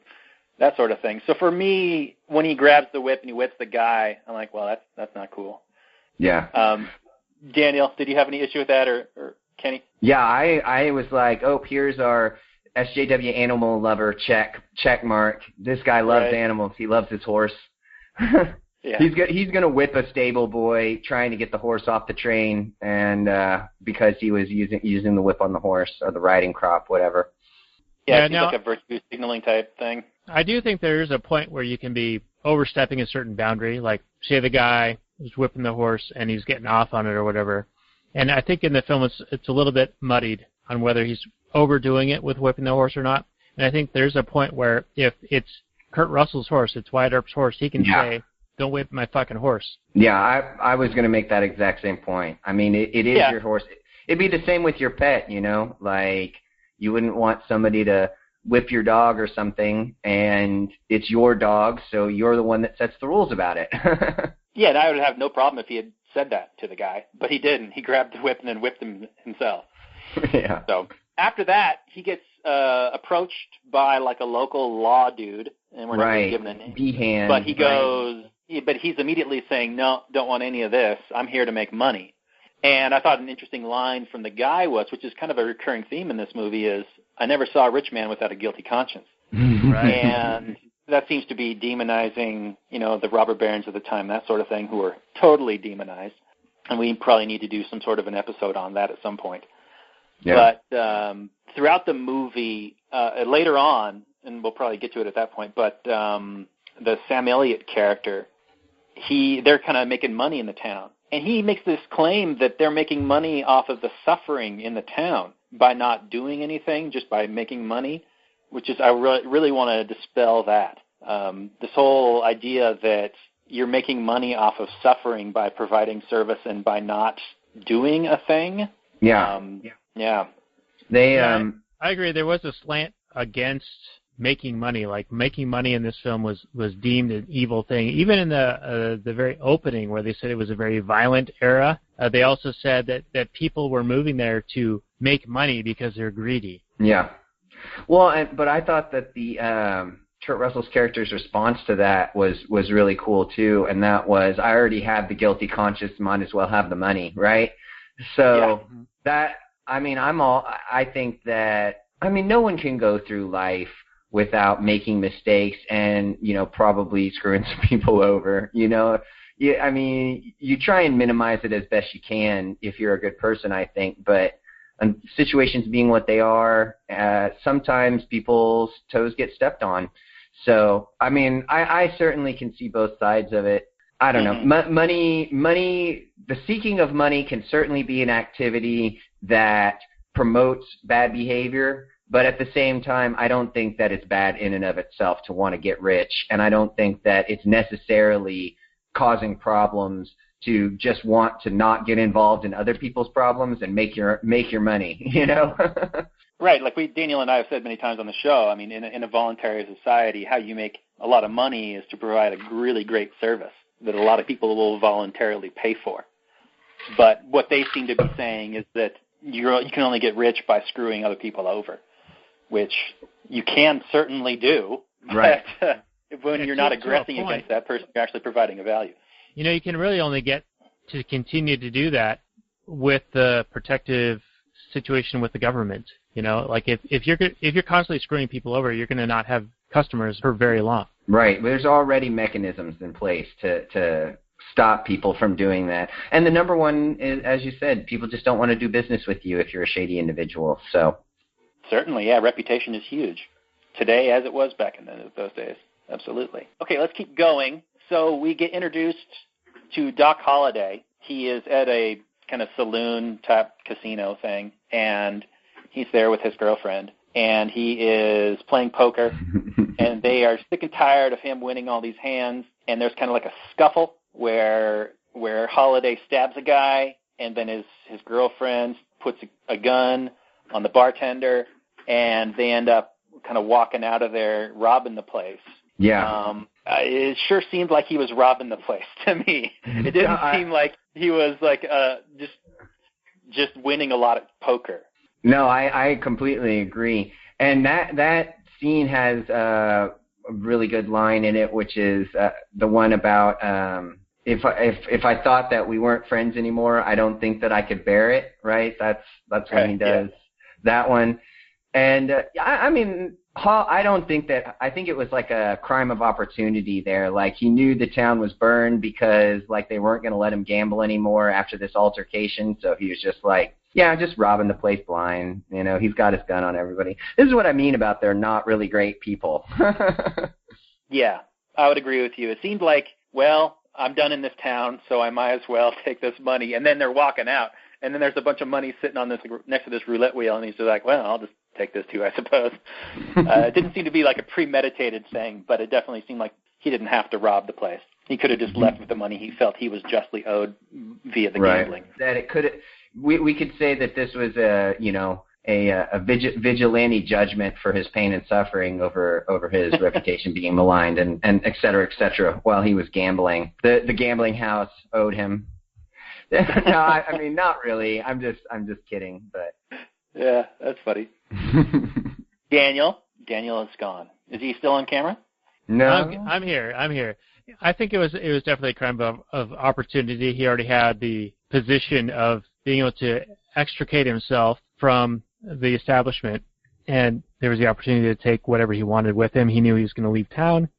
that sort of thing? So for me, when he grabs the whip and he whips the guy, I'm like, well, that's not cool. Yeah. Daniel, did you have any issue with that, or Kenny? Yeah, I was like, oh, here's our SJW animal lover check mark. This guy loves animals. He loves his horse. Yeah. He's gonna whip a stable boy trying to get the horse off the train, and because he was using the whip on the horse or the riding crop, whatever. Yeah, it seems like a virtue signaling type thing. I do think there is a point where you can be overstepping a certain boundary, like say the guy is whipping the horse and he's getting off on it or whatever. And I think in the film it's a little bit muddied on whether he's overdoing it with whipping the horse or not. And I think there's a point where if it's Kurt Russell's horse, it's Wyatt Earp's horse, he can say, "Don't whip my fucking horse." Yeah, I was going to make that exact same point. I mean, it is your horse. It'd be the same with your pet, you know? Like, you wouldn't want somebody to whip your dog or something, and it's your dog, so you're the one that sets the rules about it. Yeah, and I would have no problem if he had said that to the guy, but he didn't. He grabbed the whip and then whipped him himself. Yeah. So after that, he gets approached by like a local law dude, and we're not really given a name. B-hand. But he goes, but he's immediately saying, "No, don't want any of this. I'm here to make money." And I thought an interesting line from the guy was, which is kind of a recurring theme in this movie, is, "I never saw a rich man without a guilty conscience." Right. And that seems to be demonizing, you know, the robber barons of the time, that sort of thing, who are totally demonized. And we probably need to do some sort of an episode on that at some point. Yeah. But throughout the movie, later on, and we'll probably get to it at that point, but the Sam Elliott character, they're kind of making money in the town. And he makes this claim that they're making money off of the suffering in the town by not doing anything, just by making money, which is, I really want to dispel that. This whole idea that you're making money off of suffering by providing service and by not doing a thing. Yeah. I agree. There was a slant against making money. Like, making money in this film was deemed an evil thing. Even in the very opening, where they said it was a very violent era, they also said that people were moving there to make money because they're greedy. Yeah. Well, but I thought that the Kurt Russell's character's response to that was really cool too, and that was, I already have the guilty conscience, might as well have the money, right? So that, I mean, I think that, I mean, no one can go through life without making mistakes and, you know, probably screwing some people over, you know. I mean, you try and minimize it as best you can if you're a good person, I think, but situations being what they are, sometimes people's toes get stepped on. So, I mean, I certainly can see both sides of it. I don't know. Money, the seeking of money can certainly be an activity that promotes bad behavior, but at the same time, I don't think that it's bad in and of itself to want to get rich, and I don't think that it's necessarily causing problems to just want to not get involved in other people's problems and make your money, you know? Right, like Daniel and I have said many times on the show, I mean, in a voluntary society, how you make a lot of money is to provide a really great service that a lot of people will voluntarily pay for. But what they seem to be saying is that you can only get rich by screwing other people over, which you can certainly do, right. But when you're not aggressing against that person, you're actually providing a value. You know, you can really only get to continue to do that with the protective situation with the government. You know, like if you're constantly screwing people over, you're going to not have customers for very long. Right. There's already mechanisms in place to stop people from doing that. And the number one is, as you said, people just don't want to do business with you if you're a shady individual. So certainly, yeah, reputation is huge today as it was back in those days. Absolutely. Okay, let's keep going. So we get introduced to Doc Holliday. He is at a kind of saloon-type casino thing, and he's there with his girlfriend, and he is playing poker, and they are sick and tired of him winning all these hands, and there's kind of like a scuffle where Holliday stabs a guy, and then his girlfriend puts a gun on the bartender, and they end up kind of walking out of there robbing the place. Yeah. It sure seemed like he was robbing the place to me. It didn't seem like he was like just winning a lot of poker. No, I completely agree. And that scene has a really good line in it, which is the one about if I thought that we weren't friends anymore, I don't think that I could bear it. Right? That's when he does that one. And I mean, I don't think that. I think it was like a crime of opportunity there. Like he knew the town was burned because like they weren't going to let him gamble anymore after this altercation. So he was just like, yeah, just robbing the place blind. You know, he's got his gun on everybody. This is what I mean about they're not really great people. Yeah, I would agree with you. It seemed like, well, I'm done in this town, so I might as well take this money. And then they're walking out, and then there's a bunch of money sitting on this next to this roulette wheel, and he's just like, well, I'll just take this too, I suppose. It didn't seem to be like a premeditated thing, but it definitely seemed like he didn't have to rob the place. He could have just left with the money he felt he was justly owed via the gambling. That it could. We could say that this was a vigilante judgment for his pain and suffering over his reputation being maligned and et cetera, while he was gambling. The gambling house owed him. No, I mean not really. I'm just kidding, but. Yeah, that's funny. Daniel is gone. Is he still on camera? No, I'm here. I think it was definitely a crime of opportunity. He already had the position of being able to extricate himself from the establishment, and there was the opportunity to take whatever he wanted with him. He knew he was going to leave town,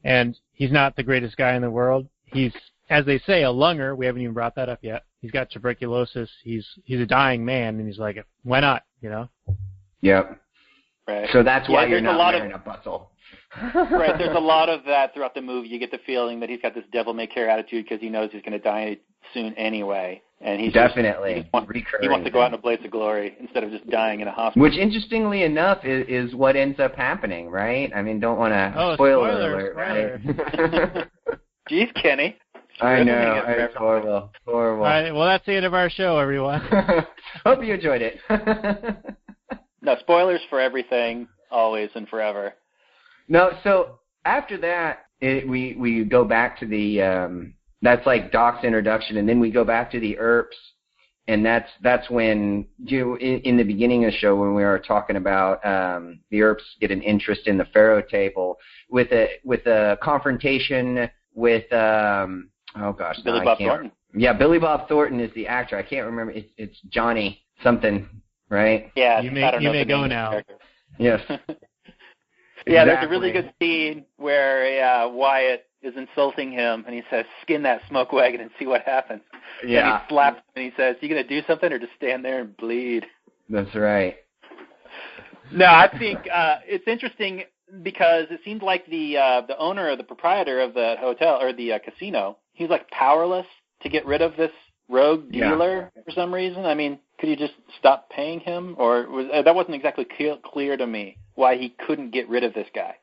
and he's not the greatest guy in the world. He's, as they say, a lunger. We haven't even brought that up yet. He's got tuberculosis. He's a dying man, and he's like, why not, you know? Yep. Right. So that's why you're not wearing a bustle. Right. There's a lot of that throughout the movie. You get the feeling that he's got this devil-may-care attitude because he knows he's going to die soon anyway. And he's definitely he wants to go out in a blaze of glory instead of just dying in a hospital. Which, interestingly enough, is what ends up happening, right? I mean, don't want to spoiler alert, right? Jeez, Kenny. I know. It's horrible. Horrible. All right, well, that's the end of our show, everyone. Hope you enjoyed it. No, spoilers for everything, always and forever. No, so after that, we go back to the that's like Doc's introduction, and then we go back to the Earps, and that's when in the beginning of the show when we were talking about the Earps get an interest in the Pharaoh table with a confrontation with Billy Bob Thornton. Yeah, Billy Bob Thornton is the actor. I can't remember. It's Johnny something, right? Yeah, you may go now. Yes. Yeah, there's a really good scene where Wyatt is insulting him, and he says, "Skin that smoke wagon and see what happens." Yeah. And he slaps him, and he says, "You gonna do something or just stand there and bleed?" That's right. No, I think it's interesting because it seemed like the owner or the proprietor of the hotel or the casino, he's like powerless to get rid of this rogue dealer for some reason. I mean, could you just stop paying him, or that wasn't exactly clear to me why he couldn't get rid of this guy?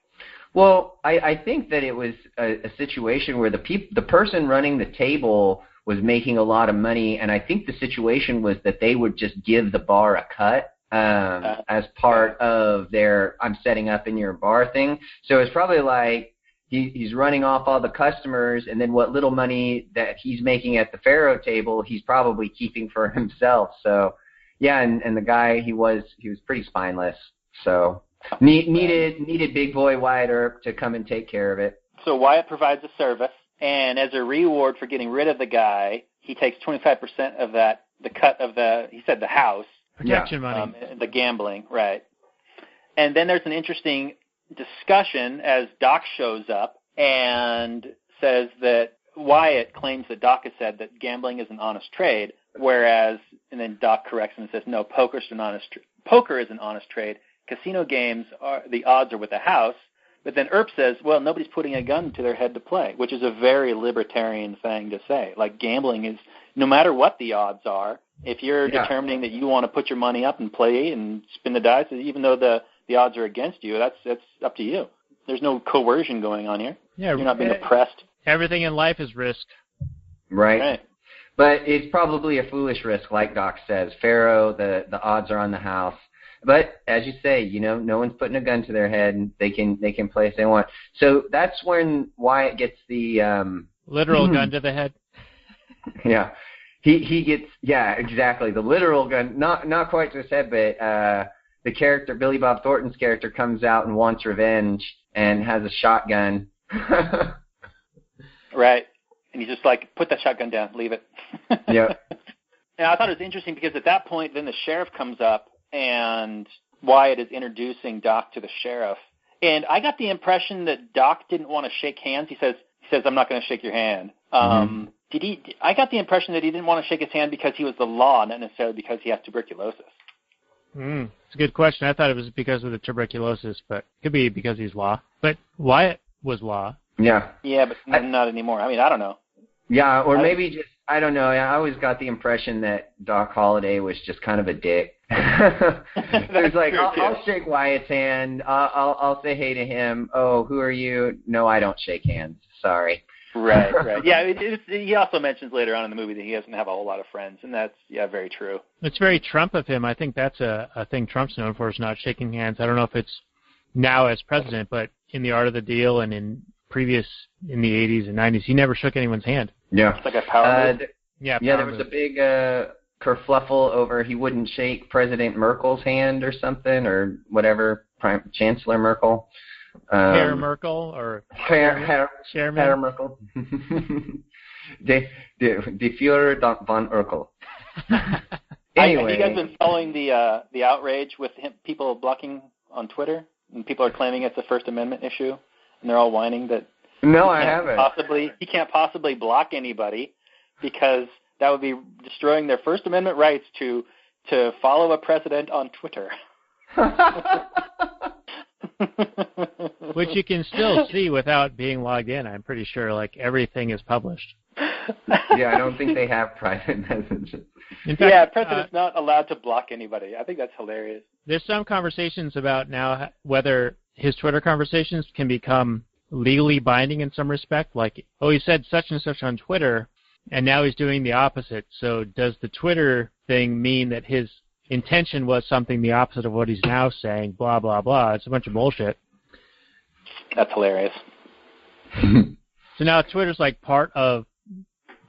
Well, I think that it was a situation where the person running the table was making a lot of money, and I think the situation was that they would just give the bar a cut as part of their I'm setting up in your bar thing. So it's probably like he's running off all the customers, and then what little money that he's making at the faro table, he's probably keeping for himself. So yeah, and the guy, he was pretty spineless. So needed big boy Wyatt Earp to come and take care of it. So Wyatt provides a service, and as a reward for getting rid of the guy, he takes 25% of that, the cut of the house. Protection money. The gambling, right. And then there's an interesting discussion as Doc shows up and says that Wyatt claims that Doc has said that gambling is an honest trade, whereas, and then Doc corrects him and says, no, poker is an honest trade. Casino games, the odds are with the house. But then Earp says, well, nobody's putting a gun to their head to play, which is a very libertarian thing to say. Like, gambling is, no matter what the odds are, if you're determining that you want to put your money up and play and spin the dice, even though the odds are against you, that's up to you. There's no coercion going on here. Yeah, you're not being oppressed. Everything in life is risk. Right. But it's probably a foolish risk, like Doc says. Faro, the odds are on the house. But as you say, no one's putting a gun to their head, and they can play if they want. So that's when Wyatt gets the literal gun to the head. Yeah, he gets exactly, the literal gun, not quite to his head, but the character Billy Bob Thornton's character comes out and wants revenge and has a shotgun. Right, and he's just like, put that shotgun down, leave it. Yeah. And I thought it was interesting because at that point, then the sheriff comes up. And Wyatt is introducing Doc to the sheriff. And I got the impression that Doc didn't want to shake hands. He says, I'm not going to shake your hand. I got the impression that he didn't want to shake his hand because he was the law, not necessarily because he has tuberculosis. It's a good question. I thought it was because of the tuberculosis, but it could be because he's law. But Wyatt was law. Yeah. Yeah, but not anymore. I mean, I don't know. Yeah, or maybe just, I don't know. I always got the impression that Doc Holliday was just kind of a dick. It's like, I'll shake Wyatt's hand. I'll say hey to him. Oh, who are you? No, I don't shake hands. Sorry. Right. Yeah, he also mentions later on in the movie that he doesn't have a whole lot of friends, and that's, very true. It's very Trump of him. I think that's a thing Trump's known for, is not shaking hands. I don't know if it's now as president, but in the Art of the Deal and in the 80s and 90s, he never shook anyone's hand. Yeah. It's like a power move. There was a big kerfluffle over he wouldn't shake President Merkel's hand or something, or whatever, Chancellor Merkel. Herr Merkel or Herr Merkel. the Führer von Urkel. Anyway, have you guys been following the outrage with people blocking on Twitter, and people are claiming it's a First Amendment issue, and they're all whining that I haven't. He can't possibly block anybody because that would be destroying their First Amendment rights to follow a president on Twitter. Which you can still see without being logged in. I'm pretty sure, like, everything is published. Yeah, I don't think they have private messages. In fact, president's not allowed to block anybody. I think that's hilarious. There's some conversations about now whether his Twitter conversations can become legally binding in some respect. Like, he said such and such on Twitter, and now he's doing the opposite. So does the Twitter thing mean that his intention was something the opposite of what he's now saying, blah, blah, blah? It's a bunch of bullshit. That's hilarious. So now Twitter's like part of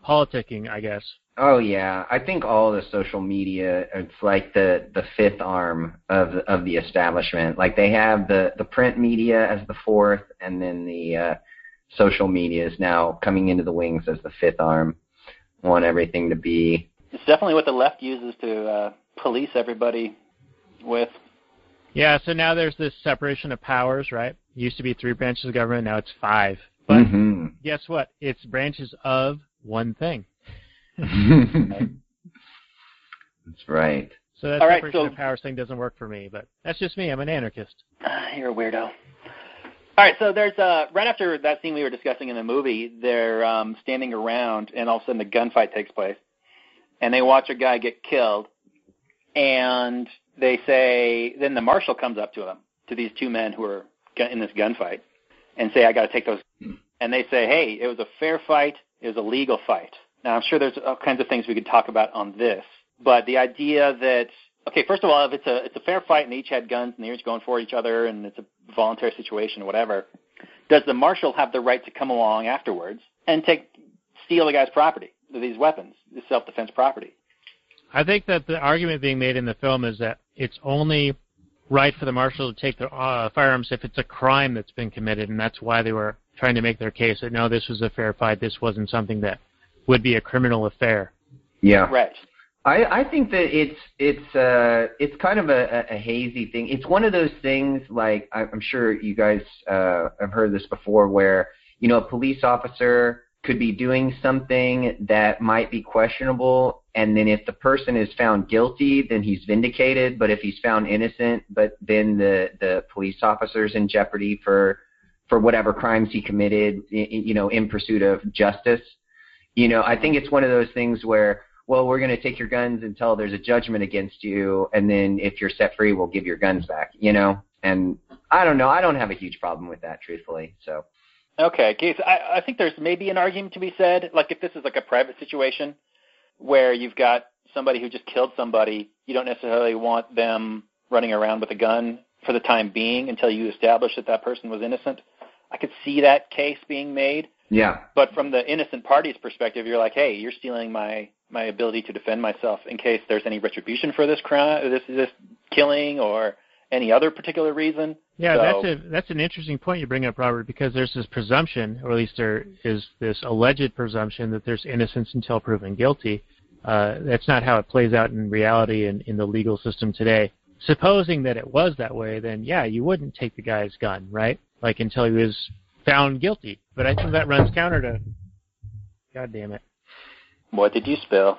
politicking, I guess. Oh, yeah. I think all the social media, it's like the fifth arm of the establishment. Like, they have the print media as the fourth, and then the social media is now coming into the wings as the fifth arm. Want everything to be... It's definitely what the left uses to police everybody with. Yeah, so now there's this separation of powers, right? It used to be 3 branches of government, now it's 5. But guess what? It's branches of one thing. That's right. So that separation of powers thing doesn't work for me, but that's just me. I'm an anarchist. You're a weirdo. All right, so there's right after that scene we were discussing in the movie, they're standing around, and all of a sudden the gunfight takes place, and they watch a guy get killed, and they say, then the marshal comes up to them, to these 2 men who are in this gunfight, and say, I got to take those. And they say, hey, it was a fair fight, it was a legal fight. Now, I'm sure there's all kinds of things we could talk about on this, but the idea that, okay, first of all, if it's a fair fight and they each had guns and they're each going for each other and it's a voluntary situation or whatever, does the marshal have the right to come along afterwards and steal the guy's property, these weapons, this self-defense property? I think that the argument being made in the film is that it's only right for the marshal to take the firearms if it's a crime that's been committed, and that's why they were trying to make their case that, no, this was a fair fight, this wasn't something that would be a criminal affair. Yeah. Right. I think that it's kind of a hazy thing. It's one of those things, like, I'm sure you guys have heard this before, where, a police officer could be doing something that might be questionable, and then if the person is found guilty, then he's vindicated. But if he's found innocent, but then the police officer's in jeopardy for whatever crimes he committed, in pursuit of justice. I think it's one of those things where, well, we're going to take your guns until there's a judgment against you, and then if you're set free, we'll give your guns back, And I don't know. I don't have a huge problem with that, truthfully. So. Okay, so I think there's maybe an argument to be said, like if this is like a private situation where you've got somebody who just killed somebody, you don't necessarily want them running around with a gun for the time being until you establish that that person was innocent. I could see that case being made. Yeah. But from the innocent party's perspective, you're like, hey, you're stealing my ability to defend myself in case there's any retribution for this crime, this killing, or any other particular reason. Yeah, that's an interesting point you bring up, Robert, because there's this presumption, or at least there is this alleged presumption that there's innocence until proven guilty. That's not how it plays out in reality in the legal system today. Supposing that it was that way, then yeah, you wouldn't take the guy's gun, right? Like until he was found guilty. But I think that runs counter to... God damn it. What did you spill?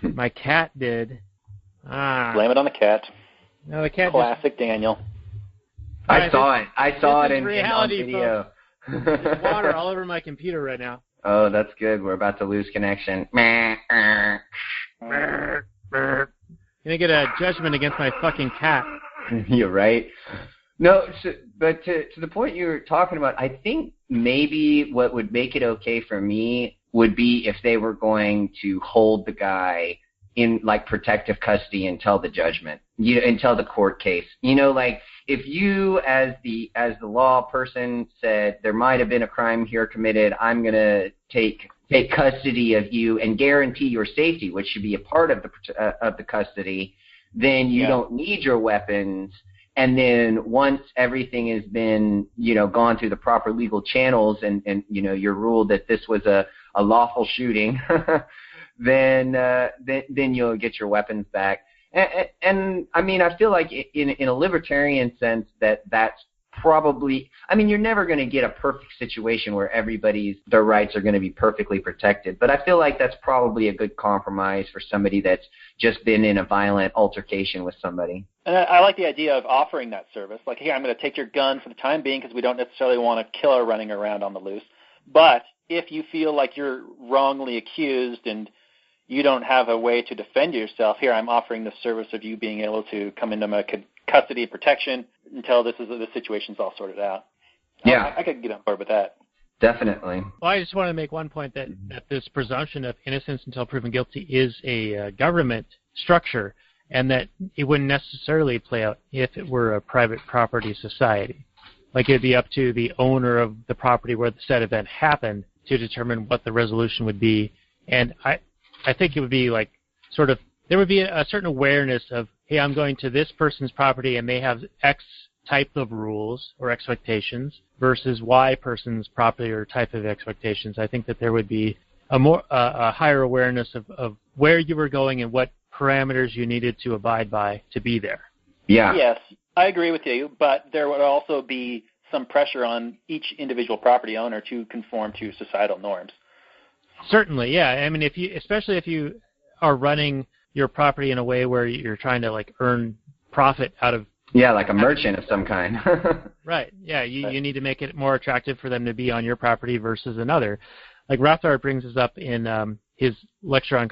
My cat did. Blame it on the cat. No, the cat Classic Daniel. I saw it. I saw it in reality, video. There's water all over my computer right now. Oh, that's good. We're about to lose connection. You're gonna get a judgment against my fucking cat. You're right. No, but to the point you were talking about, I think maybe what would make it okay for me would be if they were going to hold the guy in like protective custody until the judgment, until the court case. Like if you as the law person said there might have been a crime here committed, I'm gonna take custody of you and guarantee your safety, which should be a part of the custody. Then you don't need your weapons. And then once everything has been, gone through the proper legal channels and you're ruled that this was a lawful shooting, then you'll get your weapons back. And I mean, I feel like in a libertarian sense that's probably, I mean, you're never going to get a perfect situation where their rights are going to be perfectly protected. But I feel like that's probably a good compromise for somebody that's just been in a violent altercation with somebody. And I like the idea of offering that service. Like, here, I'm going to take your gun for the time being because we don't necessarily want a killer running around on the loose. But if you feel like you're wrongly accused and you don't have a way to defend yourself, here, I'm offering the service of you being able to come into my custody and protection until the situation's all sorted out. Yeah. I could get on board with that. Definitely. Well, I just want to make one point that this presumption of innocence until proven guilty is a government structure, and that it wouldn't necessarily play out if it were a private property society. Like, it'd be up to the owner of the property where the said event happened to determine what the resolution would be. And I think it would be like sort of, there would be a certain awareness of, hey, I'm going to this person's property and they have X type of rules or expectations versus Y person's property or type of expectations. I think that there would be a higher awareness of where you were going and what parameters you needed to abide by to be there. Yeah. Yes, I agree with you, but there would also be some pressure on each individual property owner to conform to societal norms. Certainly, yeah. I mean, especially if you are running your property in a way where you're trying to like earn profit out of. Yeah, like a merchant of some kind. Right. Yeah, you need to make it more attractive for them to be on your property versus another. Like Rothbard brings us up in his lecture on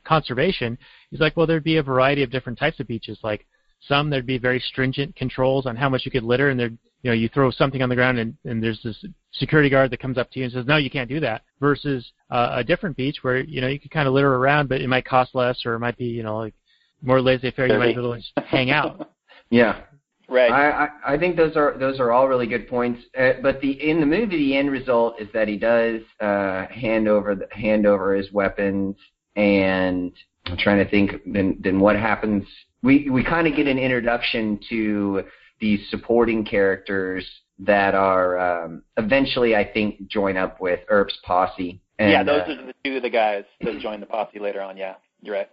conservation. He's like, well, there'd be a variety of different types of beaches. Like some there'd be very stringent controls on how much you could litter, and you throw something on the ground and there's this security guard that comes up to you and says, no, you can't do that, versus a different beach where, you could kind of litter around, but it might cost less, or it might be, like more laissez-faire, you might be able to just hang out. Yeah. Right. I think those are all really good points. But in the movie, the end result is that he does hand over his weapons, and I'm trying to think. Then what happens? We kind of get an introduction to these supporting characters that are eventually, I think, join up with Earp's posse. And, yeah, those are the two of the guys that join the posse later on. Yeah, you're right.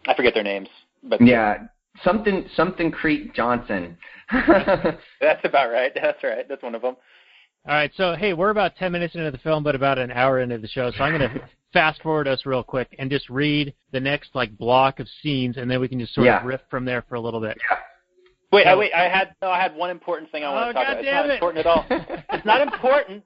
I forget their names, but yeah. Something Creek Johnson. That's about right. That's right. That's one of them. All right. So, hey, we're about 10 minutes into the film, but about an hour into the show. So I'm going to fast forward us real quick and just read the next block of scenes, and then we can just sort of riff from there for a little bit. Yeah. Wait. I had one important thing I want to talk about. It's not important at all. It's not important,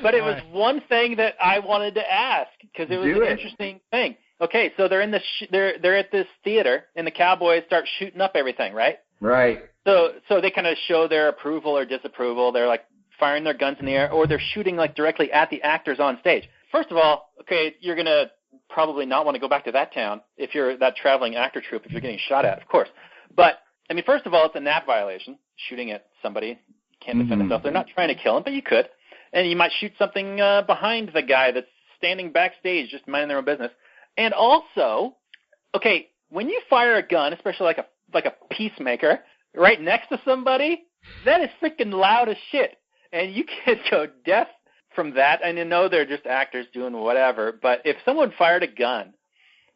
but it was one thing that I wanted to ask because it was an interesting thing. Okay, so they're in they're at this theater, and the Cowboys start shooting up everything, right? Right. So they kind of show their approval or disapproval. They're firing their guns in the air, or they're shooting directly at the actors on stage. First of all, okay, you're gonna probably not want to go back to that town if you're that traveling actor troupe if you're getting shot at, of course. But I mean, first of all, it's a NAP violation. Shooting at somebody can't defend himself. They're not trying to kill him, but you could, and you might shoot something behind the guy that's standing backstage just minding their own business. And also, okay, when you fire a gun, especially like a peacemaker, right next to somebody, that is freaking loud as shit. And you can go deaf from that. And I know they're just actors doing whatever, but if someone fired a gun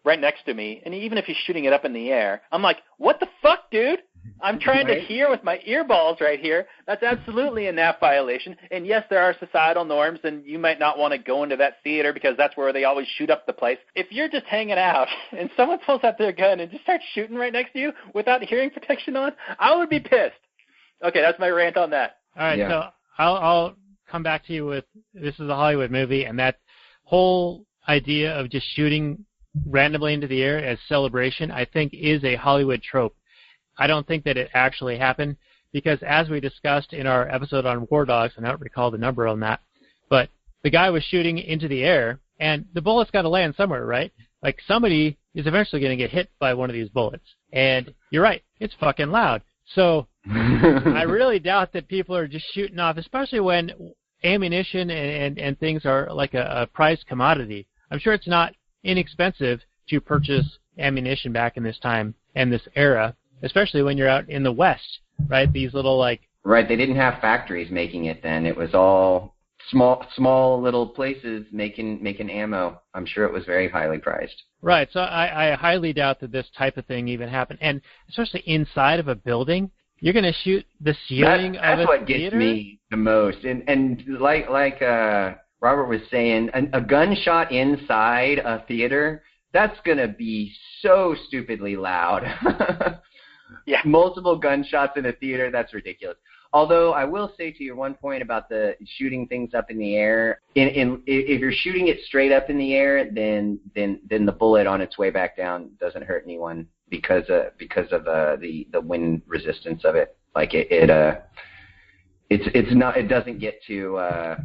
right next to me, and even if he's shooting it up in the air, I'm like, what the fuck, dude? I'm trying to hear with my earballs right here. That's absolutely a NAP violation. And yes, there are societal norms, and you might not want to go into that theater because that's where they always shoot up the place. If you're just hanging out and someone pulls out their gun and just starts shooting right next to you without hearing protection on, I would be pissed. Okay, that's my rant on that. All right, so I'll come back to you with, this is a Hollywood movie, and that whole idea of just shooting randomly into the air as celebration, I think, is a Hollywood trope. I don't think that it actually happened because, as we discussed in our episode on War Dogs, and I don't recall the number on that, but the guy was shooting into the air, and the bullet's got to land somewhere, right? Like, somebody is eventually going to get hit by one of these bullets. And you're right, it's fucking loud. So I really doubt that people are just shooting off, especially when ammunition and things are like a prized commodity. I'm sure it's not inexpensive to purchase ammunition back in this time and this era, especially when you're out in the West, right? These little Right, they didn't have factories making it then. It was all small little places making ammo. I'm sure it was very highly prized. Right, so I highly doubt that this type of thing even happened. And especially inside of a building, you're going to shoot the ceiling of a theater? That's what gets me the most. And like Robert was saying, a gunshot inside a theater, that's going to be so stupidly loud. Yeah. Multiple gunshots in a theater, that's ridiculous. Although I will say to your one point about the shooting things up in the air, if you're shooting it straight up in the air, then the bullet on its way back down doesn't hurt anyone because of the wind resistance of it. Like it doesn't get to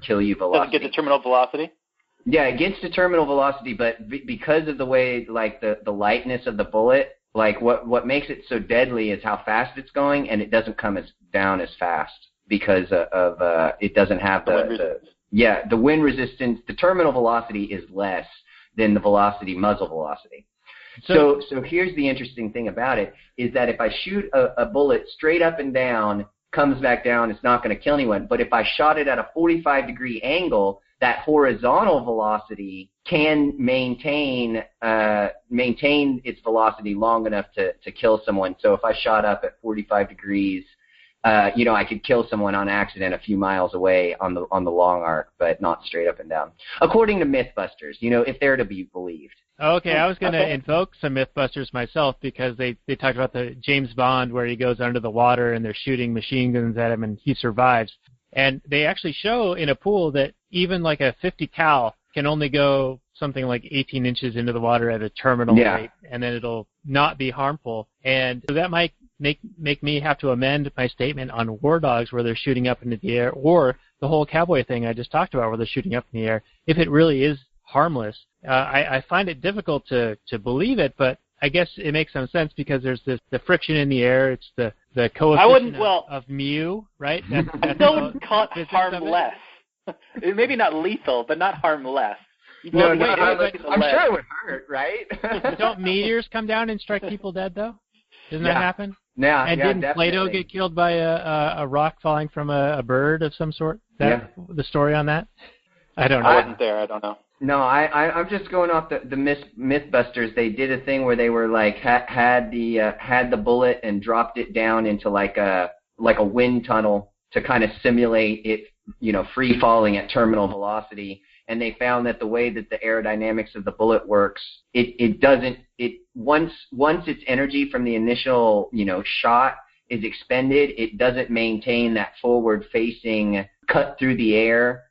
kill you velocity. Doesn't get to terminal velocity? Yeah, it gets to terminal velocity, but because of the way the lightness of the bullet, like what makes it so deadly is how fast it's going, and it doesn't come down as fast because of it doesn't have the wind resistance. The terminal velocity is less than the muzzle velocity. So here's the interesting thing about it is that if I shoot a bullet straight up and down, comes back down, it's not going to kill anyone. But if I shot it at a 45-degree angle, that horizontal velocity can maintain its velocity long enough to kill someone. So if I shot up at 45 degrees, I could kill someone on accident a few miles away on the long arc, but not straight up and down. According to Mythbusters, if they're to be believed. Okay, I was going to invoke some Mythbusters myself because they talked about the James Bond where he goes under the water and they're shooting machine guns at him and he survives. And they actually show in a pool that even like a 50 cal can only go something like 18 inches into the water at a terminal rate, and then it'll not be harmful. And so that might make me have to amend my statement on war dogs where they're shooting up into the air, or the whole cowboy thing I just talked about where they're shooting up in the air. If it really is harmless, I find it difficult to believe it, but I guess it makes some sense because there's the friction in the air. It's the coefficient of mu, right? I don't call it harmless. Maybe not lethal, but not harmless. No, I'm sure it would hurt, right? Don't meteors come down and strike people dead, though? Doesn't that happen? Yeah, and didn't definitely. Plato get killed by a rock falling from a bird of some sort? The story on that? I don't know. I wasn't there. I don't know. No, I'm just going off the Mythbusters. They did a thing where they were like had the bullet and dropped it down into like a wind tunnel to kind of simulate it, free falling at terminal velocity. And they found that the way that the aerodynamics of the bullet works, once its energy from the initial shot is expended, it doesn't maintain that forward facing cut through the air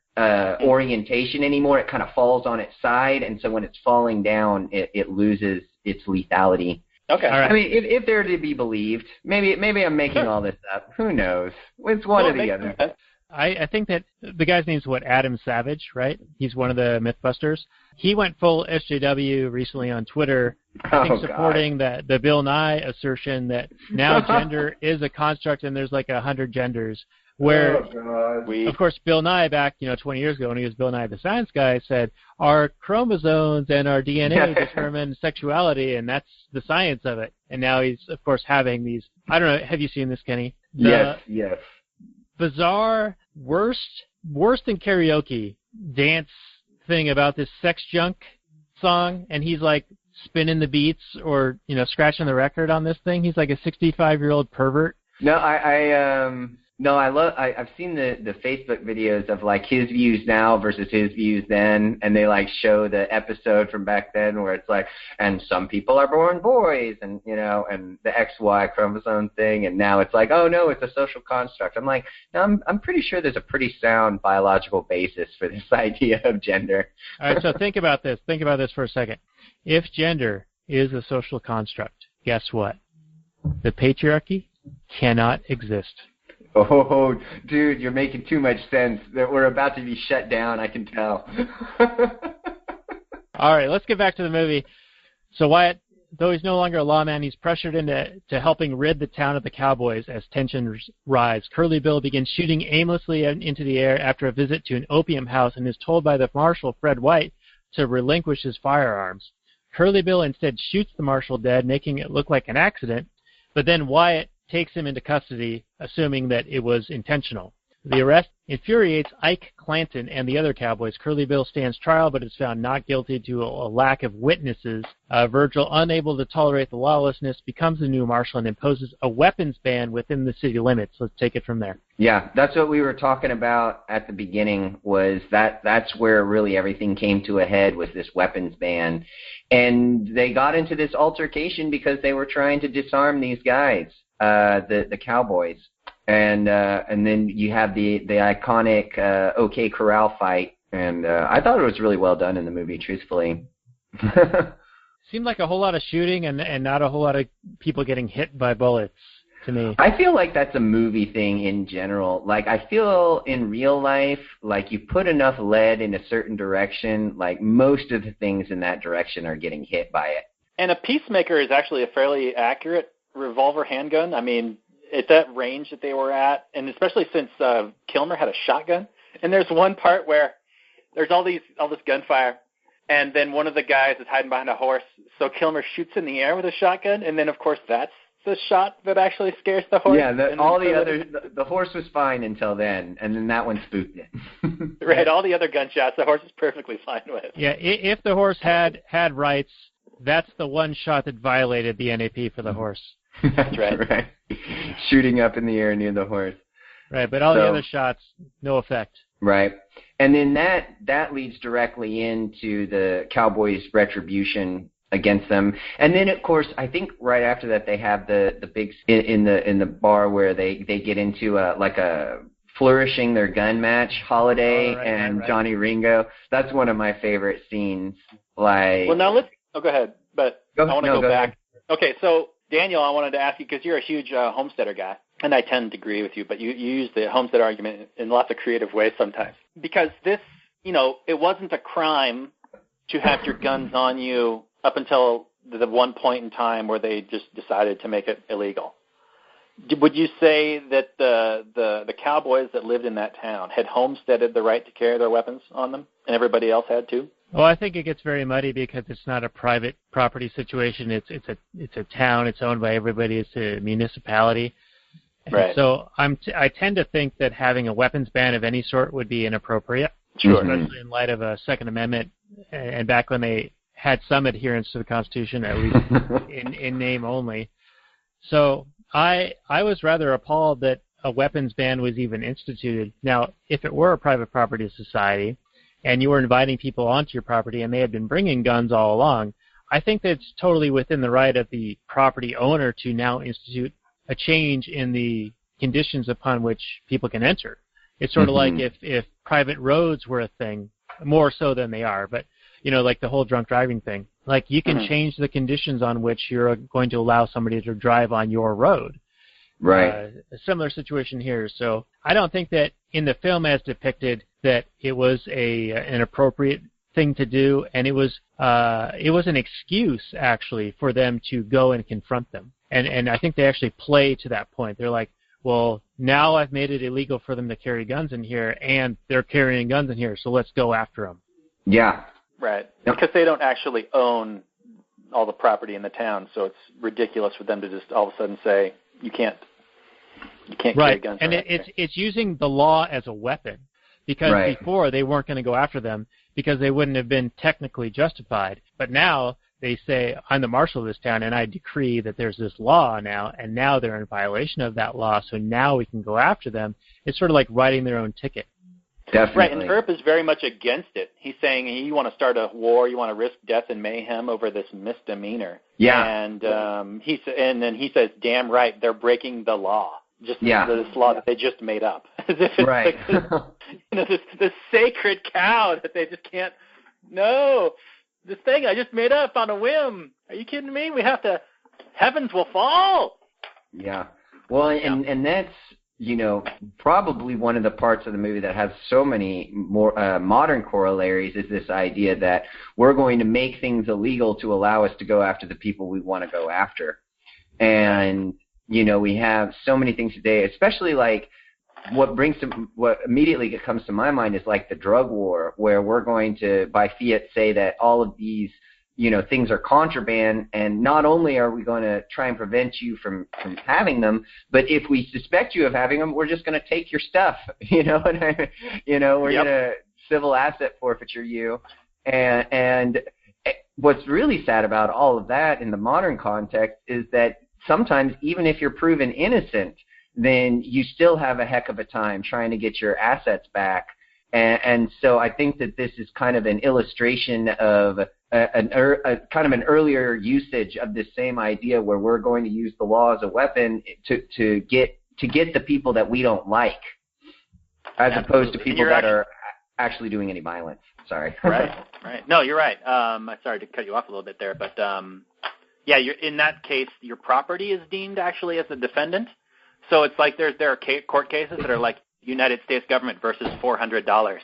orientation anymore. It kind of falls on its side, and so when it's falling down, it loses its lethality. Okay. All right. I mean, if they're to be believed, maybe I'm making all this up. Who knows? It's one or the other. I think that the guy's name's Adam Savage, right? He's one of the Mythbusters. He went full SJW recently on Twitter, supporting the Bill Nye assertion that now gender is a construct and there's like 100 genders. Where, of course, Bill Nye back 20 years ago when he was Bill Nye the Science Guy said our chromosomes and our DNA determine sexuality, and that's the science of it. And now he's, of course, having these. I don't know. Have you seen this, Kenny? Yes. Bizarre, worst than karaoke dance thing about this sex junk song, and he's like spinning the beats or scratching the record on this thing. He's like a 65-year-old pervert. No, I've seen the Facebook videos of like his views now versus his views then, and they like show the episode from back then where it's like, and some people are born boys, and and the XY chromosome thing, and now it's like, oh no, it's a social construct. I'm like, no, I'm pretty sure there's a pretty sound biological basis for this idea of gender. All right, so think about this for a second. If gender is a social construct, guess what? The patriarchy cannot exist. Oh, dude, you're making too much sense. That we're about to be shut down, I can tell. All right, let's get back to the movie. So Wyatt, though he's no longer a lawman, he's pressured into helping rid the town of the Cowboys as tensions rise. Curly Bill begins shooting aimlessly into the air after a visit to an opium house and is told by the marshal, Fred White, to relinquish his firearms. Curly Bill instead shoots the marshal dead, making it look like an accident, but then Wyatt takes him into custody, assuming that it was intentional. The arrest infuriates Ike Clanton and the other Cowboys. Curly Bill stands trial, but is found not guilty due to a lack of witnesses. Virgil, unable to tolerate the lawlessness, becomes the new marshal and imposes a weapons ban within the city limits. Let's take it from there. Yeah, that's what we were talking about at the beginning, was that's where really everything came to a head, was this weapons ban. And they got into this altercation because they were trying to disarm these guys. The Cowboys, and then you have the iconic OK Corral fight, and I thought it was really well done in the movie, truthfully. Seemed like a whole lot of shooting and not a whole lot of people getting hit by bullets to me. I feel like that's a movie thing in general. Like, I feel in real life, like you put enough lead in a certain direction, like most of the things in that direction are getting hit by it. And a Peacemaker is actually a fairly accurate revolver handgun. I mean, at that range that they were at, and especially since Kilmer had a shotgun. And there's one part where there's all this gunfire, and then one of the guys is hiding behind a horse. So Kilmer shoots in the air with a shotgun, and then of course that's the shot that actually scares the horse. Yeah, the horse was fine until then, and then that one spooked it. Right, all the other gunshots the horse is perfectly fine with. Yeah, if the horse had rights, that's the one shot that violated the NAP for the horse. That's right. Shooting up in the air near the horse. Right, but all the other shots, no effect. Right. And then that leads directly into the Cowboys' retribution against them. And then, of course, I think right after that they have the big in the bar where they get into like a flourishing their gun match, Holliday right. Johnny Ringo. That's one of my favorite scenes. Like, well, now let's. Oh, go ahead. But I want to go back. Ahead. Okay, so Daniel, I wanted to ask you because you're a huge homesteader guy, and I tend to agree with you. But you use the homestead argument in lots of creative ways sometimes. Because this, it wasn't a crime to have your guns on you up until the one point in time where they just decided to make it illegal. Would you say that the cowboys that lived in that town had homesteaded the right to carry their weapons on them, and everybody else had too? Well, I think it gets very muddy because it's not a private property situation. It's a town. It's owned by everybody. It's a municipality. Right. So I tend to think that having a weapons ban of any sort would be inappropriate, sure. Especially in light of a Second Amendment, and back when they had some adherence to the Constitution, at least in name only. So I was rather appalled that a weapons ban was even instituted. Now, if it were a private property society, and you were inviting people onto your property and they had been bringing guns all along, I think that it's totally within the right of the property owner to now institute a change in the conditions upon which people can enter. It's sort of like if private roads were a thing, more so than they are, but, like the whole drunk driving thing. Like, you can change the conditions on which you're going to allow somebody to drive on your road. Right. A similar situation here. So I don't think that in the film as depicted that it was an appropriate thing to do, and it was an excuse actually for them to go and confront them. And I think they actually play to that point. They're like, well, now I've made it illegal for them to carry guns in here, and they're carrying guns in here, so let's go after them. Yeah. Right. Yep. Because they don't actually own all the property in the town, so it's ridiculous for them to just all of a sudden say, you can't carry guns. And it's using the law as a weapon, because before they weren't going to go after them because they wouldn't have been technically justified. But now they say, I'm the marshal of this town, and I decree that there's this law now, and now they're in violation of that law, so now we can go after them. It's sort of like writing their own ticket. Definitely. Right, and Earp is very much against it. He's saying you want to start a war, you want to risk death and mayhem over this misdemeanor. Yeah. And then he says, damn right, they're breaking the law. Just this law that they just made up. As if it's like this sacred cow that they just can't, no, this thing I just made up on a whim. Are you kidding me? Heavens will fall. Yeah. Well, and that's, probably one of the parts of the movie that has so many more modern corollaries is this idea that we're going to make things illegal to allow us to go after the people we want to go after. And, we have so many things today, especially like what immediately comes to my mind is like the drug war, where we're going to, by fiat, say that all of these things are contraband, and not only are we going to try and prevent you from having them, but if we suspect you of having them, we're just going to take your stuff, we're going to civil asset forfeiture you. And what's really sad about all of that in the modern context is that sometimes even if you're proven innocent, then you still have a heck of a time trying to get your assets back. And so I think that this is kind of an illustration of kind of an earlier usage of this same idea, where we're going to use the law as a weapon to get the people that we don't like, as opposed to people that are actually doing any violence. Sorry. Right. No, you're right. I'm sorry to cut you off a little bit there, but you're in that case, your property is deemed actually as a defendant. So it's like there are court cases that are like United States government versus $400.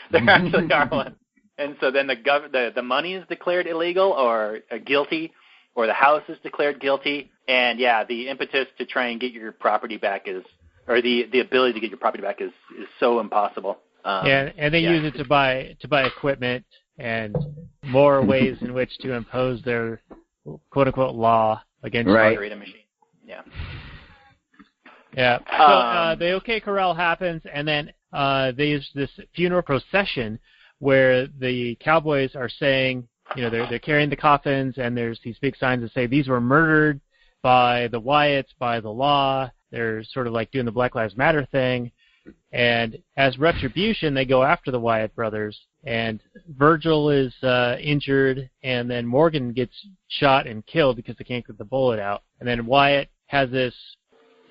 There actually are one. And so then the money is declared illegal or guilty, or the house is declared guilty. And the impetus to try and get your property back the ability to get your property back is so impossible. And they use it to buy equipment and more ways in which to impose their quote unquote law against margarita machine. Yeah. Yeah. So the OK Corral happens, and then they use this funeral procession where the cowboys are saying, they're carrying the coffins, and there's these big signs that say these were murdered by the Wyatts, by the law. They're sort of like doing the Black Lives Matter thing. And as retribution, they go after the Wyatt brothers, and Virgil is injured, and then Morgan gets shot and killed because they can't get the bullet out. And then Wyatt has this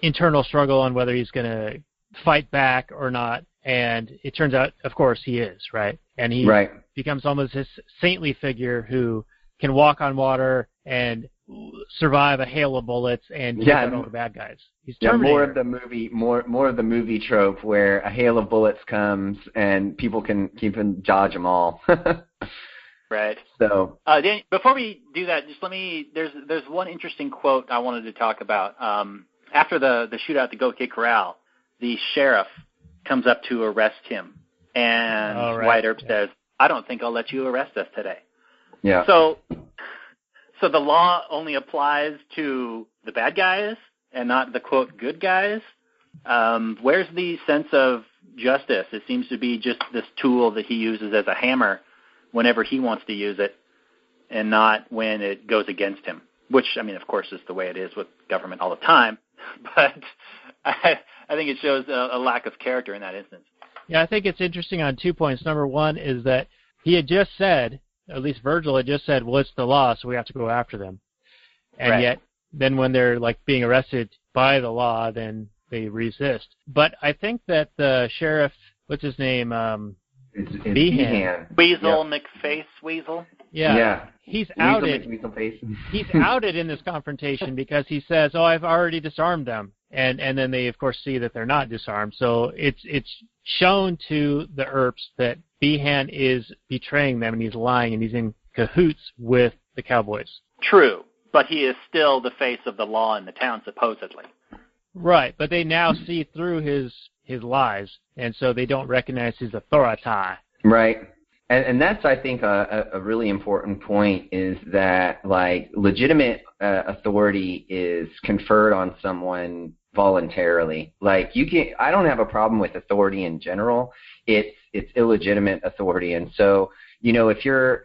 internal struggle on whether he's going to fight back or not. And it turns out, of course, he is, right? And he becomes almost this saintly figure who can walk on water and survive a hail of bullets and take out all the bad guys. He's Terminator. More of the movie trope where a hail of bullets comes and people can dodge them all. Right. So, Dan, before we do that, just there's one interesting quote I wanted to talk about. After the shootout at the Goat Gate Corral, the sheriff comes up to arrest him, and Wyatt Earp says, "I don't think I'll let you arrest us today." Yeah. So the law only applies to the bad guys and not the, quote, good guys? Where's the sense of justice? It seems to be just this tool that he uses as a hammer whenever he wants to use it and not when it goes against him, which, I mean, of course, is the way it is with government all the time. But I think it shows a lack of character in that instance. Yeah, I think it's interesting on 2 points. Number one is that he had just said, at least Virgil had just said, well, it's the law, so we have to go after them. And yet, then when they're like being arrested by the law, then they resist. But I think that the sheriff, what's his name? It's Behan. Weasel, McFace Weasel. Yeah. He's outed. He's outed in this confrontation because he says, "Oh, I've already disarmed them," and then they of course see that they're not disarmed. So it's shown to the Earps that Behan is betraying them and he's lying and he's in cahoots with the Cowboys. True, but he is still the face of the law in the town, supposedly. Right, but they now see through his lies, and so they don't recognize his authority. Right. And that's, I think, a really important point is that, like, legitimate authority is conferred on someone voluntarily. Like, I don't have a problem with authority in general. It's illegitimate authority. And so, you know, if you're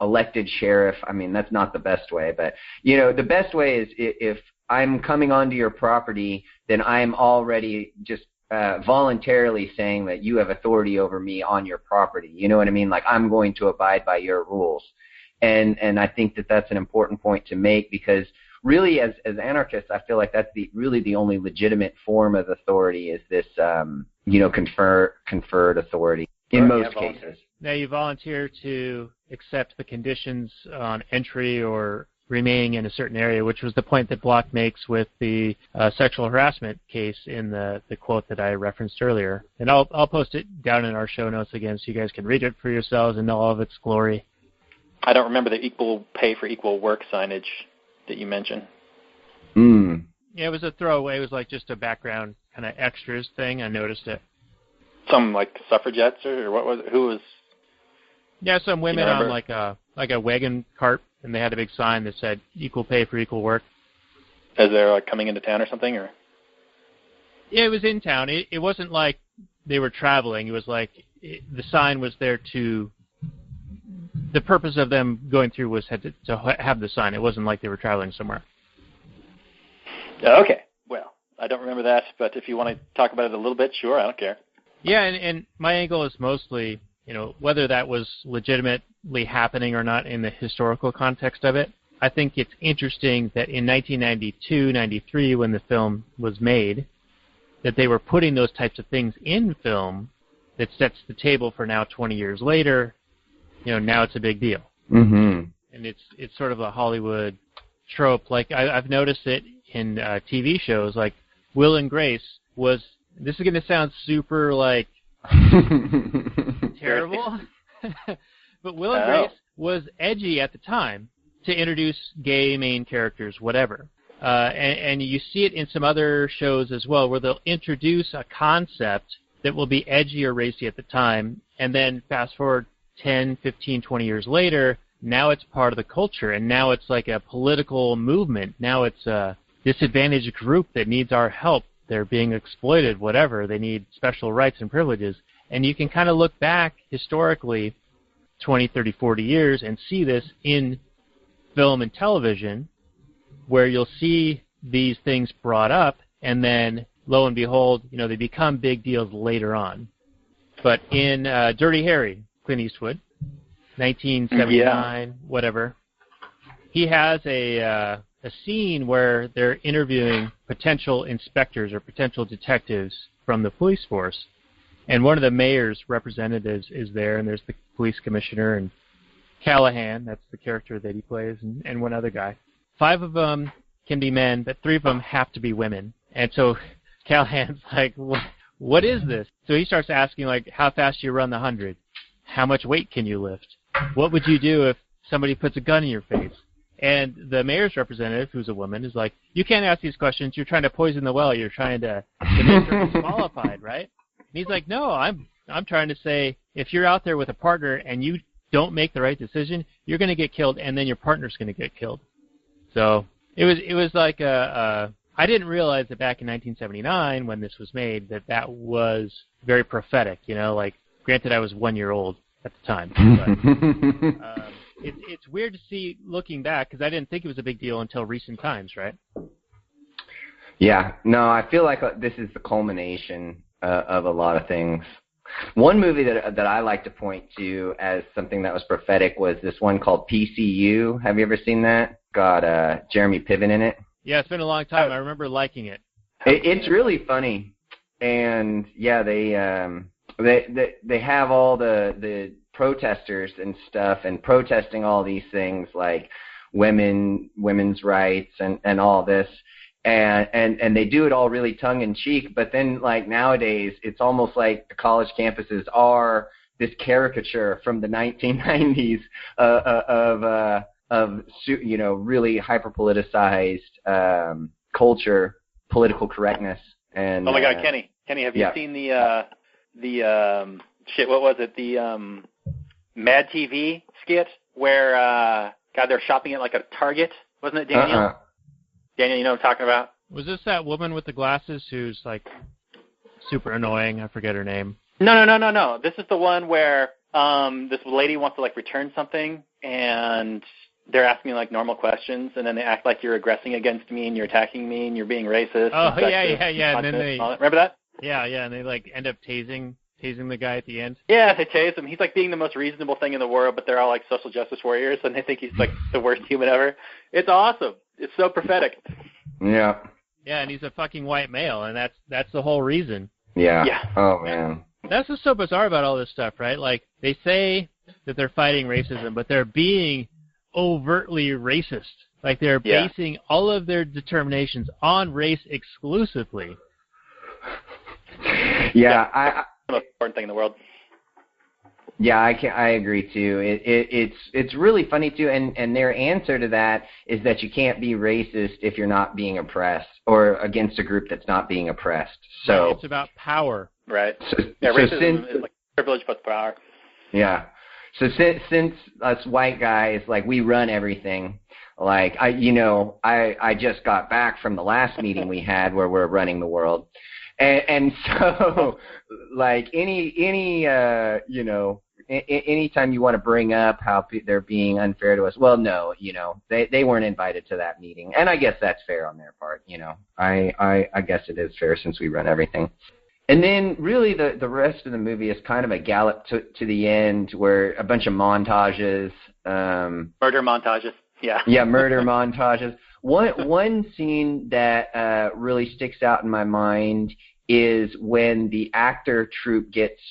elected sheriff, I mean, that's not the best way, but, you know, the best way is if I'm coming onto your property, then I'm already just voluntarily saying that you have authority over me on your property. You know what I mean? Like, I'm going to abide by your rules. And I think that that's an important point to make because really as anarchists, I feel like that's really the only legitimate form of authority is this, conferred authority in most cases. Now you volunteer to accept the conditions on entry or remaining in a certain area, which was the point that Block makes with the sexual harassment case in the quote that I referenced earlier. And I'll post it down in our show notes again so you guys can read it for yourselves and know all of its glory. I don't remember the equal pay for equal work signage that you mentioned. Yeah, it was a throwaway. It was like just a background kind of extras thing. I noticed it. Some like suffragettes or what was it? Who was? Yeah, some women on like a wagon cart. And they had a big sign that said equal pay for equal work. As they're like coming into town or something? Or? Yeah, it was in town. It wasn't like they were traveling. It was like the sign was there to... The purpose of them going through was to have the sign. It wasn't like they were traveling somewhere. Okay. Well, I don't remember that, but if you want to talk about it a little bit, sure, I don't care. Yeah, and my angle is mostly... You know, whether that was legitimately happening or not in the historical context of it, I think it's interesting that in 1992, 93, when the film was made, that they were putting those types of things in film that sets the table for now 20 years later. You know, now it's a big deal. Mm-hmm. And it's sort of a Hollywood trope. Like, I've noticed it in TV shows, like Will and Grace was, this is going to sound super, like, terrible. But Will and Grace was edgy at the time to introduce gay main characters, whatever. And you see it in some other shows as well, where they'll introduce a concept that will be edgy or racy at the time, and then fast forward 10, 15, 20 years later, now it's part of the culture, and now it's like a political movement. Now it's a disadvantaged group that needs our help. They're being exploited, whatever. They need special rights and privileges. And you can kind of look back historically 20, 30, 40 years and see this in film and television where you'll see these things brought up and then, lo and behold, you know, they become big deals later on. But in Dirty Harry, Clint Eastwood, 1979, whatever, he has a a scene where they're interviewing potential inspectors or potential detectives from the police force. And one of the mayor's representatives is there, and there's the police commissioner and Callahan, that's the character that he plays, and one other guy. 5 of them can be men, but 3 of them have to be women. And so Callahan's like, what is this? So he starts asking, like, how fast do you run the 100? How much weight can you lift? What would you do if somebody puts a gun in your face? And the mayor's representative, who's a woman, is like, you can't ask these questions. You're trying to poison the well. You're trying to make her disqualified, right? And he's like, no, I'm trying to say, if you're out there with a partner and you don't make the right decision, you're going to get killed, and then your partner's going to get killed. So it was like I didn't realize that back in 1979 when this was made that was very prophetic. You know, like, granted I was 1 year old at the time, but it's weird to see looking back because I didn't think it was a big deal until recent times, right? Yeah, no, I feel like this is the culmination of a lot of things. One movie that I like to point to as something that was prophetic was this one called PCU. Have you ever seen that? Got Jeremy Piven in it. Yeah, it's been a long time. I remember liking it. It's really funny, and yeah, they have all the protesters and stuff, and protesting all these things like women's rights and all this. And they do it all really tongue-in-cheek, but then, like, nowadays, it's almost like the college campuses are this caricature from the 1990s of you know, really hyper-politicized culture, political correctness. And oh my God, Kenny, have you seen the shit? What was it? The Mad TV skit where God, they're shopping at like a Target, wasn't it, Daniel? Daniel, you know what I'm talking about? Was this that woman with the glasses who's, like, super annoying? I forget her name. No. This is the one where this lady wants to, like, return something, and they're asking, like, normal questions, and then they act like you're aggressing against me, and you're attacking me, and you're being racist. Oh, yeah. And then they... Remember that? Yeah, and they, like, end up tasing the guy at the end. Yeah, they tase him. He's, like, being the most reasonable thing in the world, but they're all, like, social justice warriors, and they think he's, like, the worst human ever. It's awesome. It's so prophetic. Yeah. Yeah, and he's a fucking white male, and that's the whole reason. Yeah. Oh, man. That's what's so bizarre about all this stuff, right? Like, they say that they're fighting racism, but they're being overtly racist. Like, they're basing all of their determinations on race exclusively. Yeah, the most important thing in the world. Yeah, I agree too. It's really funny too, and their answer to that is that you can't be racist if you're not being oppressed or against a group that's not being oppressed. So right, it's about power, right? Racism is like privilege plus power. Yeah. So since us white guys, like, we run everything. Like, I just got back from the last meeting we had where we're running the world. And so, like, anytime you want to bring up how they're being unfair to us, well, no, they weren't invited to that meeting, and I guess that's fair on their part. I guess it is fair since we run everything. And then, really, the rest of the movie is kind of a gallop to the end, where a bunch of montages, murder montages, murder montages. One scene that really sticks out in my mind is when the actor troupe gets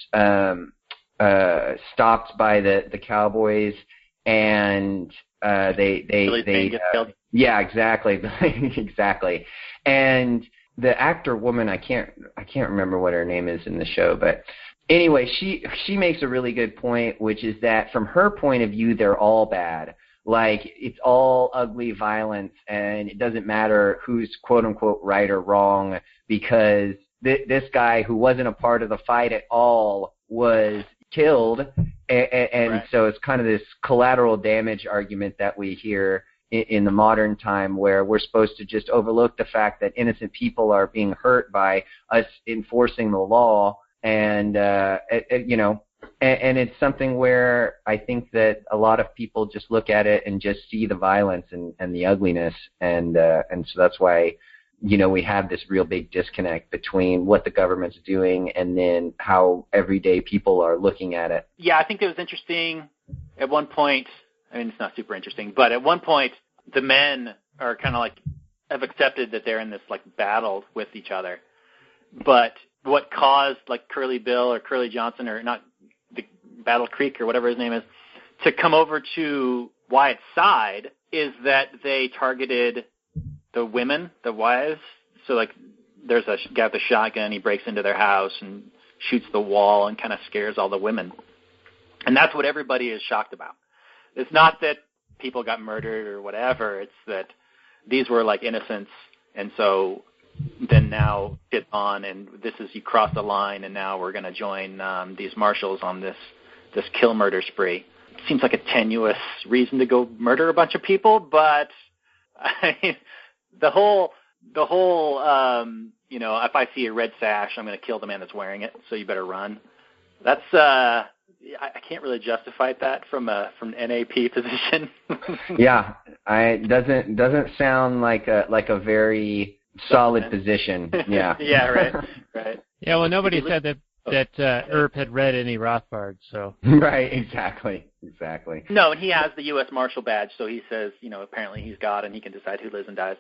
stopped by the Cowboys, and they gets killed. Yeah, exactly. And the actor woman, I can't remember what her name is in the show, but anyway, she makes a really good point, which is that from her point of view, they're all bad. Like, it's all ugly violence, and it doesn't matter who's quote-unquote right or wrong, because this guy who wasn't a part of the fight at all was killed, and right. So it's kind of this collateral damage argument that we hear in the modern time, where we're supposed to just overlook the fact that innocent people are being hurt by us enforcing the law, and and it's something where I think that a lot of people just look at it and just see the violence and the ugliness, and so that's why, we have this real big disconnect between what the government's doing and then how everyday people are looking at it. Yeah, I think it was interesting at one point. I mean, it's not super interesting, but at one point, the men are kind of like have accepted that they're in this like battle with each other. But what caused like Curly Bill or Curly Johnson or not the Battle Creek or whatever his name is to come over to Wyatt's side is that they targeted the women, the wives. So like there's a guy with a shotgun, he breaks into their house and shoots the wall and kind of scares all the women. And that's what everybody is shocked about. It's not that people got murdered or whatever. It's that these were like innocents. And so then now it's on, and this is, you cross the line, and now we're going to join these marshals on this kill murder spree. Seems like a tenuous reason to go murder a bunch of people, but I mean, the whole you know, if I see a red sash, I'm going to kill the man that's wearing it, so you better run. That's I can't really justify that from an NAP position. Yeah, doesn't sound like a very solid position. Yeah. Yeah. Right. Yeah. Well, nobody said that Earp had read any Rothbard, so. Right. Exactly. No, and he has the U.S. Marshal badge, so he says, you know, apparently he's God and he can decide who lives and dies.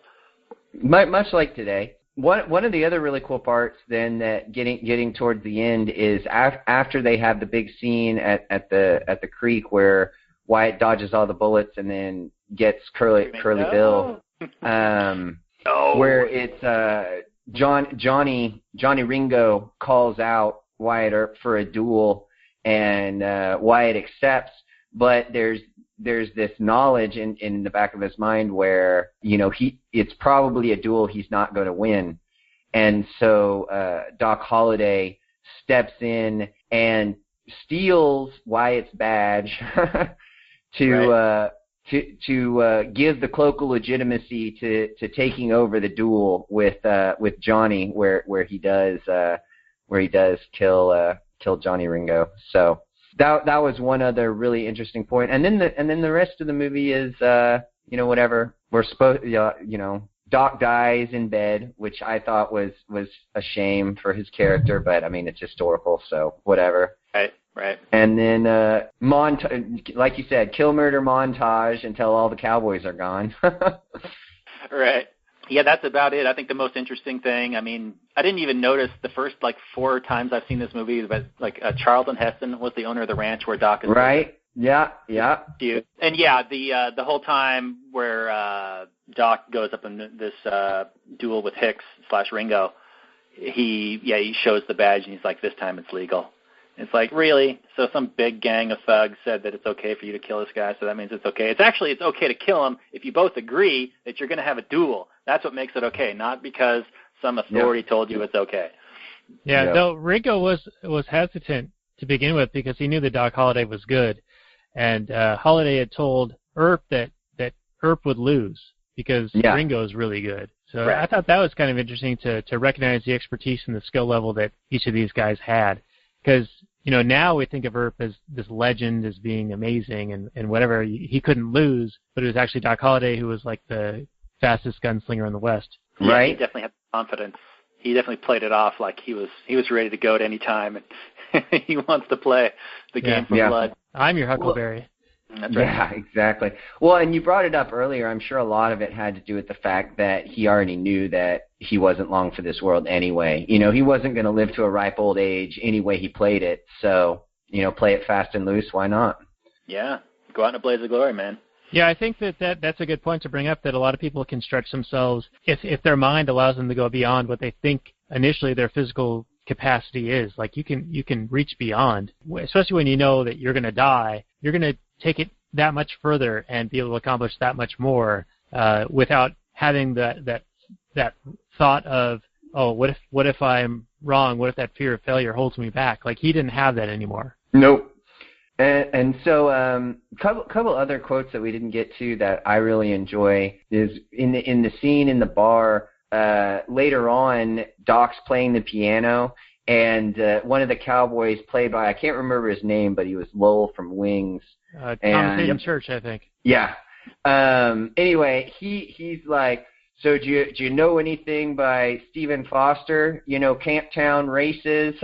Much like today. One of the other really cool parts then that getting towards the end is after they have the big scene at the creek where Wyatt dodges all the bullets and then gets Curly Bill, where it's Johnny Ringo calls out Wyatt Earp for a duel, and Wyatt accepts, but there's this knowledge in the back of his mind where, you know, it's probably a duel he's not going to win. And so Doc Holliday steps in and steals Wyatt's badge to give the cloak of legitimacy to taking over the duel with Johnny, where he does kill Johnny Ringo. So that was one other really interesting point. And then the rest of the movie is you know, whatever we're supposed, you know, Doc dies in bed, which I thought was a shame for his character, but I mean, it's historical, so whatever. Right. And then like you said, kill murder montage until all the cowboys are gone. Right. Yeah, that's about it. I think the most interesting thing, I mean, I didn't even notice the first, like, 4 times I've seen this movie, but, like, Charlton Heston was the owner of the ranch where Doc is. Right. Yeah. And, yeah, the whole time where Doc goes up in this duel with Hicks/Ringo, he shows the badge, and he's like, this time it's legal. It's like, really? So some big gang of thugs said that it's okay for you to kill this guy, so that means it's okay. It's okay to kill him if you both agree that you're going to have a duel. That's what makes it okay, not because some authority told you it's okay. Yeah, though Ringo was hesitant to begin with because he knew that Doc Holliday was good. And Holliday had told Earp that Earp would lose because Ringo is really good. So I thought that was kind of interesting to recognize the expertise and the skill level that each of these guys had. Because, you know, now we think of Earp as this legend, as being amazing and whatever. He couldn't lose, but it was actually Doc Holliday who was like the fastest gunslinger in the West. Yeah, right. He definitely had confidence. He definitely played it off like he was ready to go at any time. And he wants to play the game for blood. I'm your Huckleberry. That's right. Yeah, exactly. Well, and you brought it up earlier. I'm sure a lot of it had to do with the fact that he already knew that he wasn't long for this world anyway. You know, he wasn't going to live to a ripe old age any way he played it. So, you know, play it fast and loose. Why not? Yeah. Go out in a blaze of glory, man. Yeah, I think that's a good point to bring up, that a lot of people can stretch themselves if their mind allows them to go beyond what they think initially their physical capacity is. Like you can reach beyond, especially when you know that you're going to die. You're going to take it that much further and be able to accomplish that much more without having that thought of, oh, what if I'm wrong? What if that fear of failure holds me back? Like he didn't have that anymore. Nope. And so couple other quotes that we didn't get to that I really enjoy is in the scene in the bar. Later on, Doc's playing the piano, and one of the cowboys, played by, I can't remember his name, but he was Lowell from Wings. Thomas Hayden Church, I think. Yeah. Anyway, he's like, so do you know anything by Stephen Foster? You know, Camptown Races?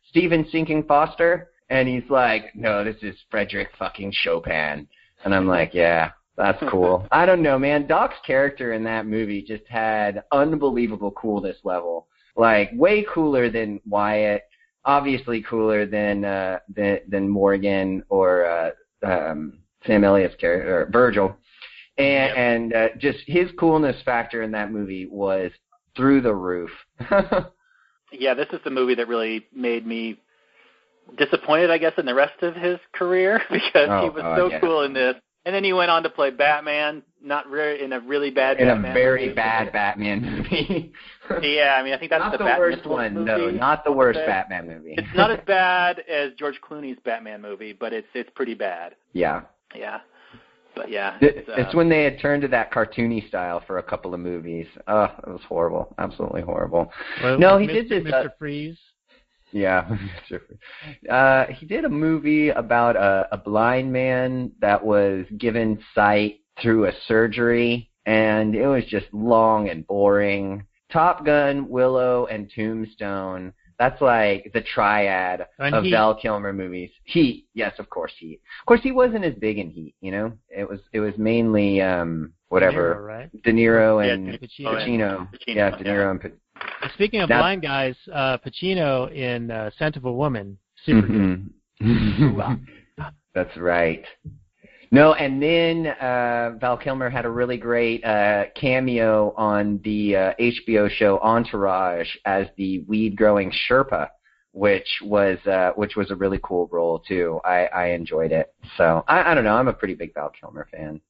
Stephen Sinking Foster? And he's like, no, this is Frederick fucking Chopin. And I'm like, yeah, That's cool. I don't know, man. Doc's character in that movie just had unbelievable coolness level. Like, way cooler than Wyatt. Obviously cooler than Morgan or Sam Elliott's character, or Virgil. And just his coolness factor in that movie was through the roof. Yeah, this is the movie that really made me disappointed, I guess, in the rest of his career because he was cool in this. And then he went on to play Batman, in a really bad Batman movie. In a very bad Batman movie. Yeah, I mean, I think that's not the Batman worst one, movie. no, not the worst Batman movie. It's not as bad as George Clooney's Batman movie, but it's pretty bad. Yeah. Yeah. But yeah. It's when they had turned to that cartoony style for a couple of movies. Oh, it was horrible. Absolutely horrible. Well, no, he did this. Mr. Freeze. Yeah. He did a movie about a blind man that was given sight through a surgery, and it was just long and boring. Top Gun, Willow, and Tombstone. That's like the triad of Heat. Val Kilmer movies. Heat, yes, of course, Heat. Of course, he wasn't as big in Heat, you know. It was mainly whatever. De Niro, right? De Niro and Pacino. Yeah, De Niro and Pacino. Speaking of blind guys, Pacino in Scent of a Woman, super good. That's right. No, and then Val Kilmer had a really great cameo on the HBO show Entourage as the weed-growing Sherpa, which was a really cool role too. I enjoyed it. So I don't know. I'm a pretty big Val Kilmer fan.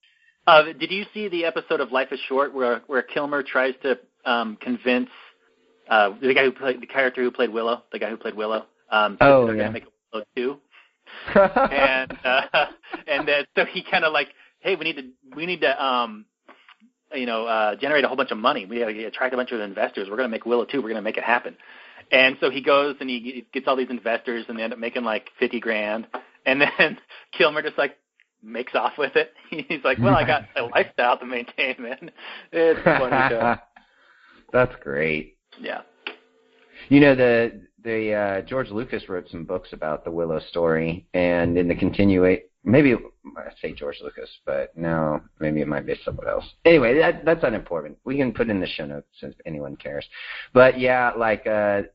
Did you see the episode of Life is Short where Kilmer tries to convince the character who played Willow, the guy who played Willow, they're going to make a Willow 2? and then so he kind of like, hey, we need to generate a whole bunch of money. We got to attract a bunch of investors. We're going to make Willow 2. We're going to make it happen. And so he goes and he gets all these investors, and they end up making like $50,000. And then Kilmer just like makes off with it. He's like, well, I got a lifestyle to maintain, man. It's a funny show. That's great. Yeah. You know, the George Lucas wrote some books about the Willow story, and in the continuation, maybe I say George Lucas, but no, maybe it might be someone else. Anyway, that's unimportant. We can put in the show notes if anyone cares. But yeah, like Val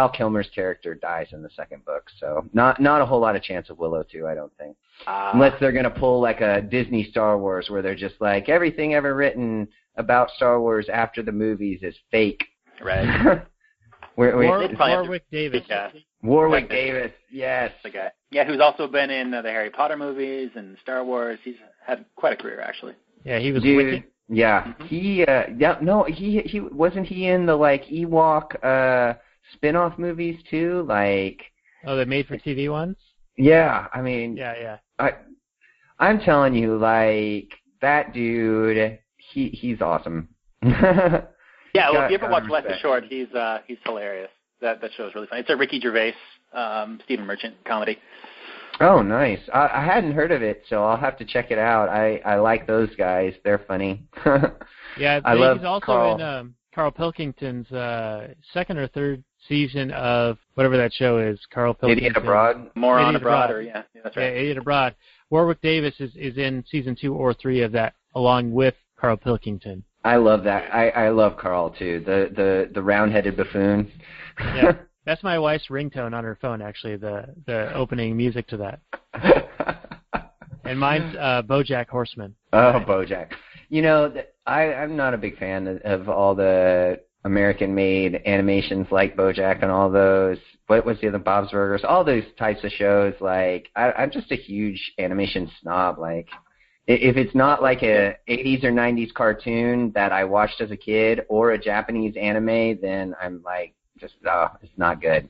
Kilmer's character dies in the second book, so not a whole lot of chance of Willow 2, I don't think. Unless they're gonna pull like a Disney Star Wars where they're just like, everything ever written about Star Wars after the movies is fake. Right. Warwick Davis. Yeah. Warwick Davis, yes. The guy. Yeah, who's also been in the Harry Potter movies and Star Wars. He's had quite a career, actually. Yeah, he was wicked. Yeah. Mm-hmm. He wasn't he in the like Ewok spin-off movies too? Like the made-for-TV ones? Yeah, I mean. Yeah. I'm telling you, like that dude, he's awesome. Yeah, well, if you ever watch Life is Short, he's hilarious. That show is really funny. It's a Ricky Gervais, Stephen Merchant comedy. Oh, nice. I hadn't heard of it, so I'll have to check it out. I like those guys. They're funny. Yeah, he's also in Carl Pilkington's second or third season of whatever that show is. Carl Pilkington. Idiot Abroad? Moron Abroad. Yeah, that's right. Yeah, Idiot Abroad. Warwick Davis is in season 2 or 3 of that, along with Carl Pilkington. I love that. I love Carl too. The round-headed buffoon. Yeah, that's my wife's ringtone on her phone. Actually, the opening music to that. And mine's BoJack Horseman. Oh, BoJack. You know, I'm not a big fan of all the American-made animations like BoJack and all those. What was the other, Bob's Burgers? All those types of shows. Like, I'm just a huge animation snob. Like, if it's not like a 80s or 90s cartoon that I watched as a kid or a Japanese anime, then I'm like, it's not good.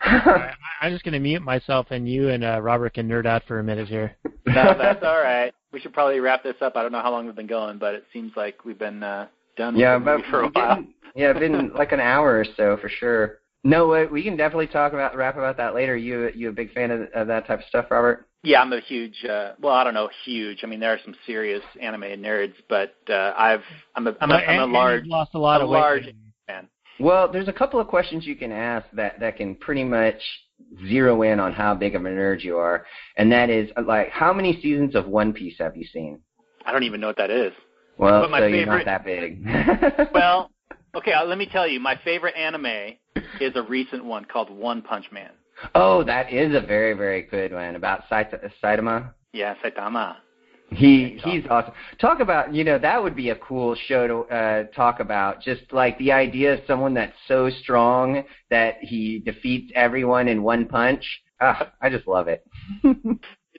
I'm just going to mute myself, and you and Robert can nerd out for a minute here. No, that's all right. We should probably wrap this up. I don't know how long we've been going, but it seems like we've been done with it for a while. It's been like an hour or so for sure. No, we can definitely rap about that later. You a big fan of that type of stuff, Robert? Yeah, I'm a huge. I don't know, huge. I mean, there are some serious anime nerds, but I'm a large. Lost a lot of weight fan. Well, there's a couple of questions you can ask that can pretty much zero in on how big of a nerd you are, and that is, like, how many seasons of One Piece have you seen? I don't even know what that is. Well, But my so favorite, you're not that big. Well, okay, let me tell you, my favorite anime is a recent one called One Punch Man. Oh, that is a very, very good one about Saitama. Yeah, Saitama. He's awesome. Talk about, that would be a cool show to talk about. Just like the idea of someone that's so strong that he defeats everyone in one punch. I just love it.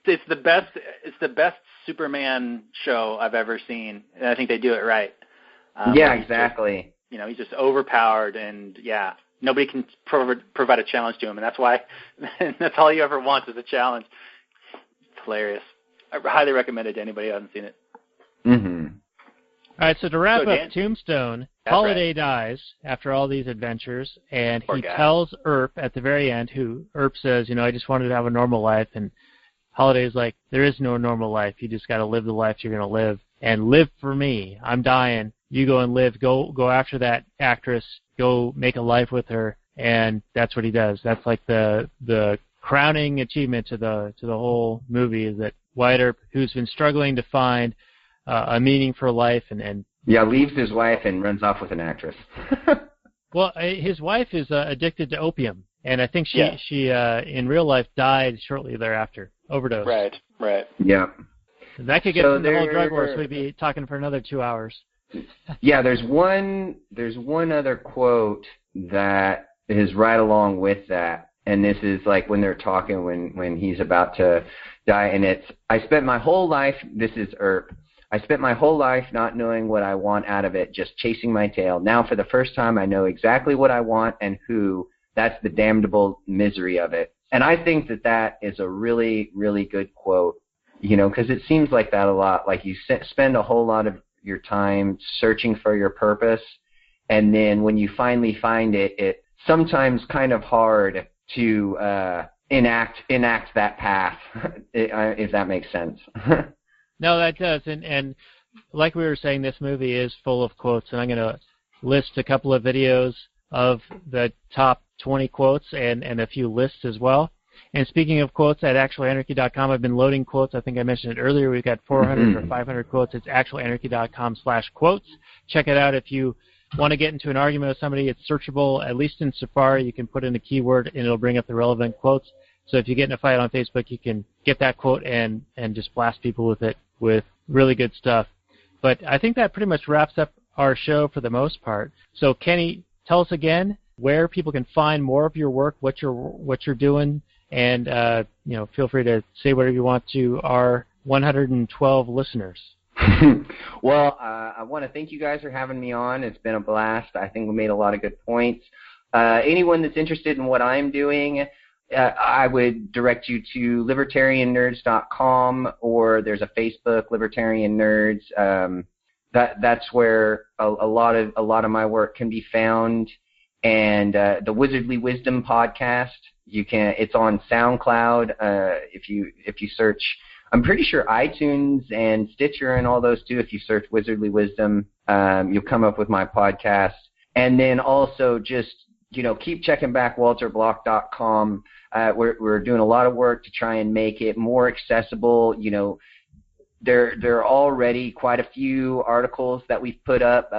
It's the best. It's the best Superman show I've ever seen, and I think they do it right. Yeah, exactly. He's just overpowered, and nobody can provide a challenge to him, and that's why that's all he ever wants is a challenge. It's hilarious. I highly recommend it to anybody who hasn't seen it. Mm-hmm. All right, so to wrap up Dan, Tombstone, that's Holliday right. dies after all these adventures, and Poor he guy. tells Earp at the very end, Earp says, I just wanted to have a normal life, and Holliday's like, there is no normal life. You just got to live the life you're going to live, and live for me. I'm dying. You go and live. Go after that actress. Go make a life with her, and that's what he does. That's like the crowning achievement to the whole movie is that Wyatt Earp, who's been struggling to find a meaning for life, and leaves his wife and runs off with an actress. Well, his wife is addicted to opium, and I think she in real life died shortly thereafter, overdose. Right. Yeah. That could get So into the whole drug wars. We'd be talking for another 2 hours. Yeah, there's one other quote that is right along with that, and this is like when they're talking when he's about to die, and it's, I spent my whole life, this is Earp, I spent my whole life not knowing what I want out of it, just chasing my tail. Now for the first time I know exactly what I want and who. That's the damnable misery of it. And I think that is a really, really good quote, because it seems like that a lot. Like you spend a whole lot of your time searching for your purpose, and then when you finally find it, it's sometimes kind of hard to enact that path, if that makes sense. No, that does. And like we were saying, this movie is full of quotes, and I'm going to list a couple of videos of the top 20 quotes and a few lists as well. And speaking of quotes, at actualanarchy.com, I've been loading quotes. I think I mentioned it earlier. We've got 400 or 500 quotes. It's actualanarchy.com/quotes. Check it out if you want to get into an argument with somebody. It's searchable, at least in Safari. You can put in a keyword, and it'll bring up the relevant quotes. So if you get in a fight on Facebook, you can get that quote and just blast people with it with really good stuff. But I think that pretty much wraps up our show for the most part. So Kenny, tell us again where people can find more of your work, what you're doing, and feel free to say whatever you want to our 112 listeners. Well, I want to thank you guys for having me on. It's been a blast. I think we made a lot of good points. Anyone that's interested in what I'm doing, I would direct you to libertariannerds.com, or there's a Facebook, Libertarian Nerds. That's where a lot of my work can be found. And the Wizardly Wisdom podcast, it's on SoundCloud. If you search, I'm pretty sure iTunes and Stitcher and all those too. If you search Wizardly Wisdom, you'll come up with my podcast. And then also just keep checking back walterblock.com. We're doing a lot of work to try and make it more accessible. There are already quite a few articles that we've put up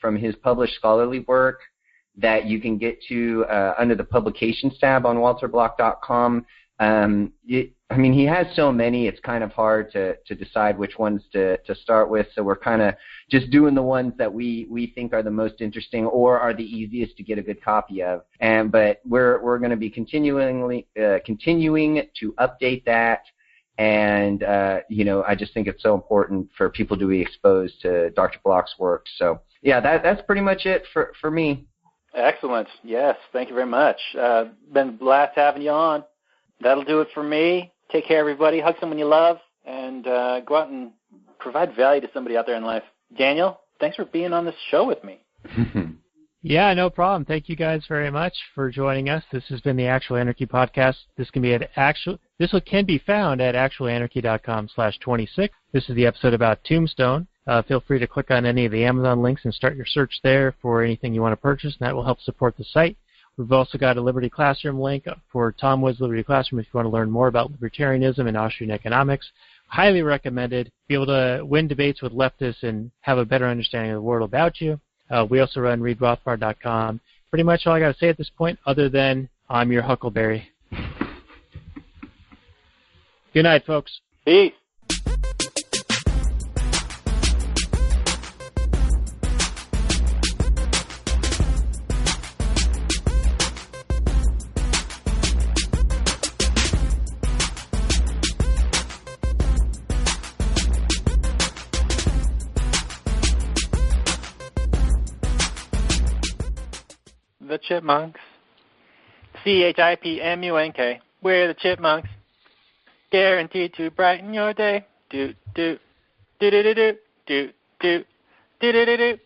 from his published scholarly work that you can get to under the publications tab on walterblock.com. He has so many, it's kind of hard to decide which ones to start with, so we're kind of just doing the ones that we think are the most interesting or are the easiest to get a good copy of. But we're going to be continuing to update that, and I just think it's so important for people to be exposed to Dr. Block's work. So yeah, that's pretty much it for me. Excellent. Yes, thank you very much. Been a blast having you on. That'll do it for me. Take care, everybody. Hug someone you love, and go out and provide value to somebody out there in life. This thanks for being on this show with me. Yeah, no problem. Thank you guys very much for joining us. This has been the Actual Anarchy podcast. This can be can be found at actualanarchy.com/26. This is the episode about Tombstone. Feel free to click on any of the Amazon links and start your search there for anything you want to purchase, and that will help support the site. We've also got a Liberty Classroom link for Tom Wood's Liberty Classroom if you want to learn more about libertarianism and Austrian economics. Highly recommended. Be able to win debates with leftists and have a better understanding of the world about you. We also run readrothbard.com. Pretty much all I got to say at this point, other than I'm your Huckleberry. Good night, folks. Peace. The Chipmunks. CHIPMUNK. We're the Chipmunks. Guaranteed to brighten your day. Do do do do do do do do do do do.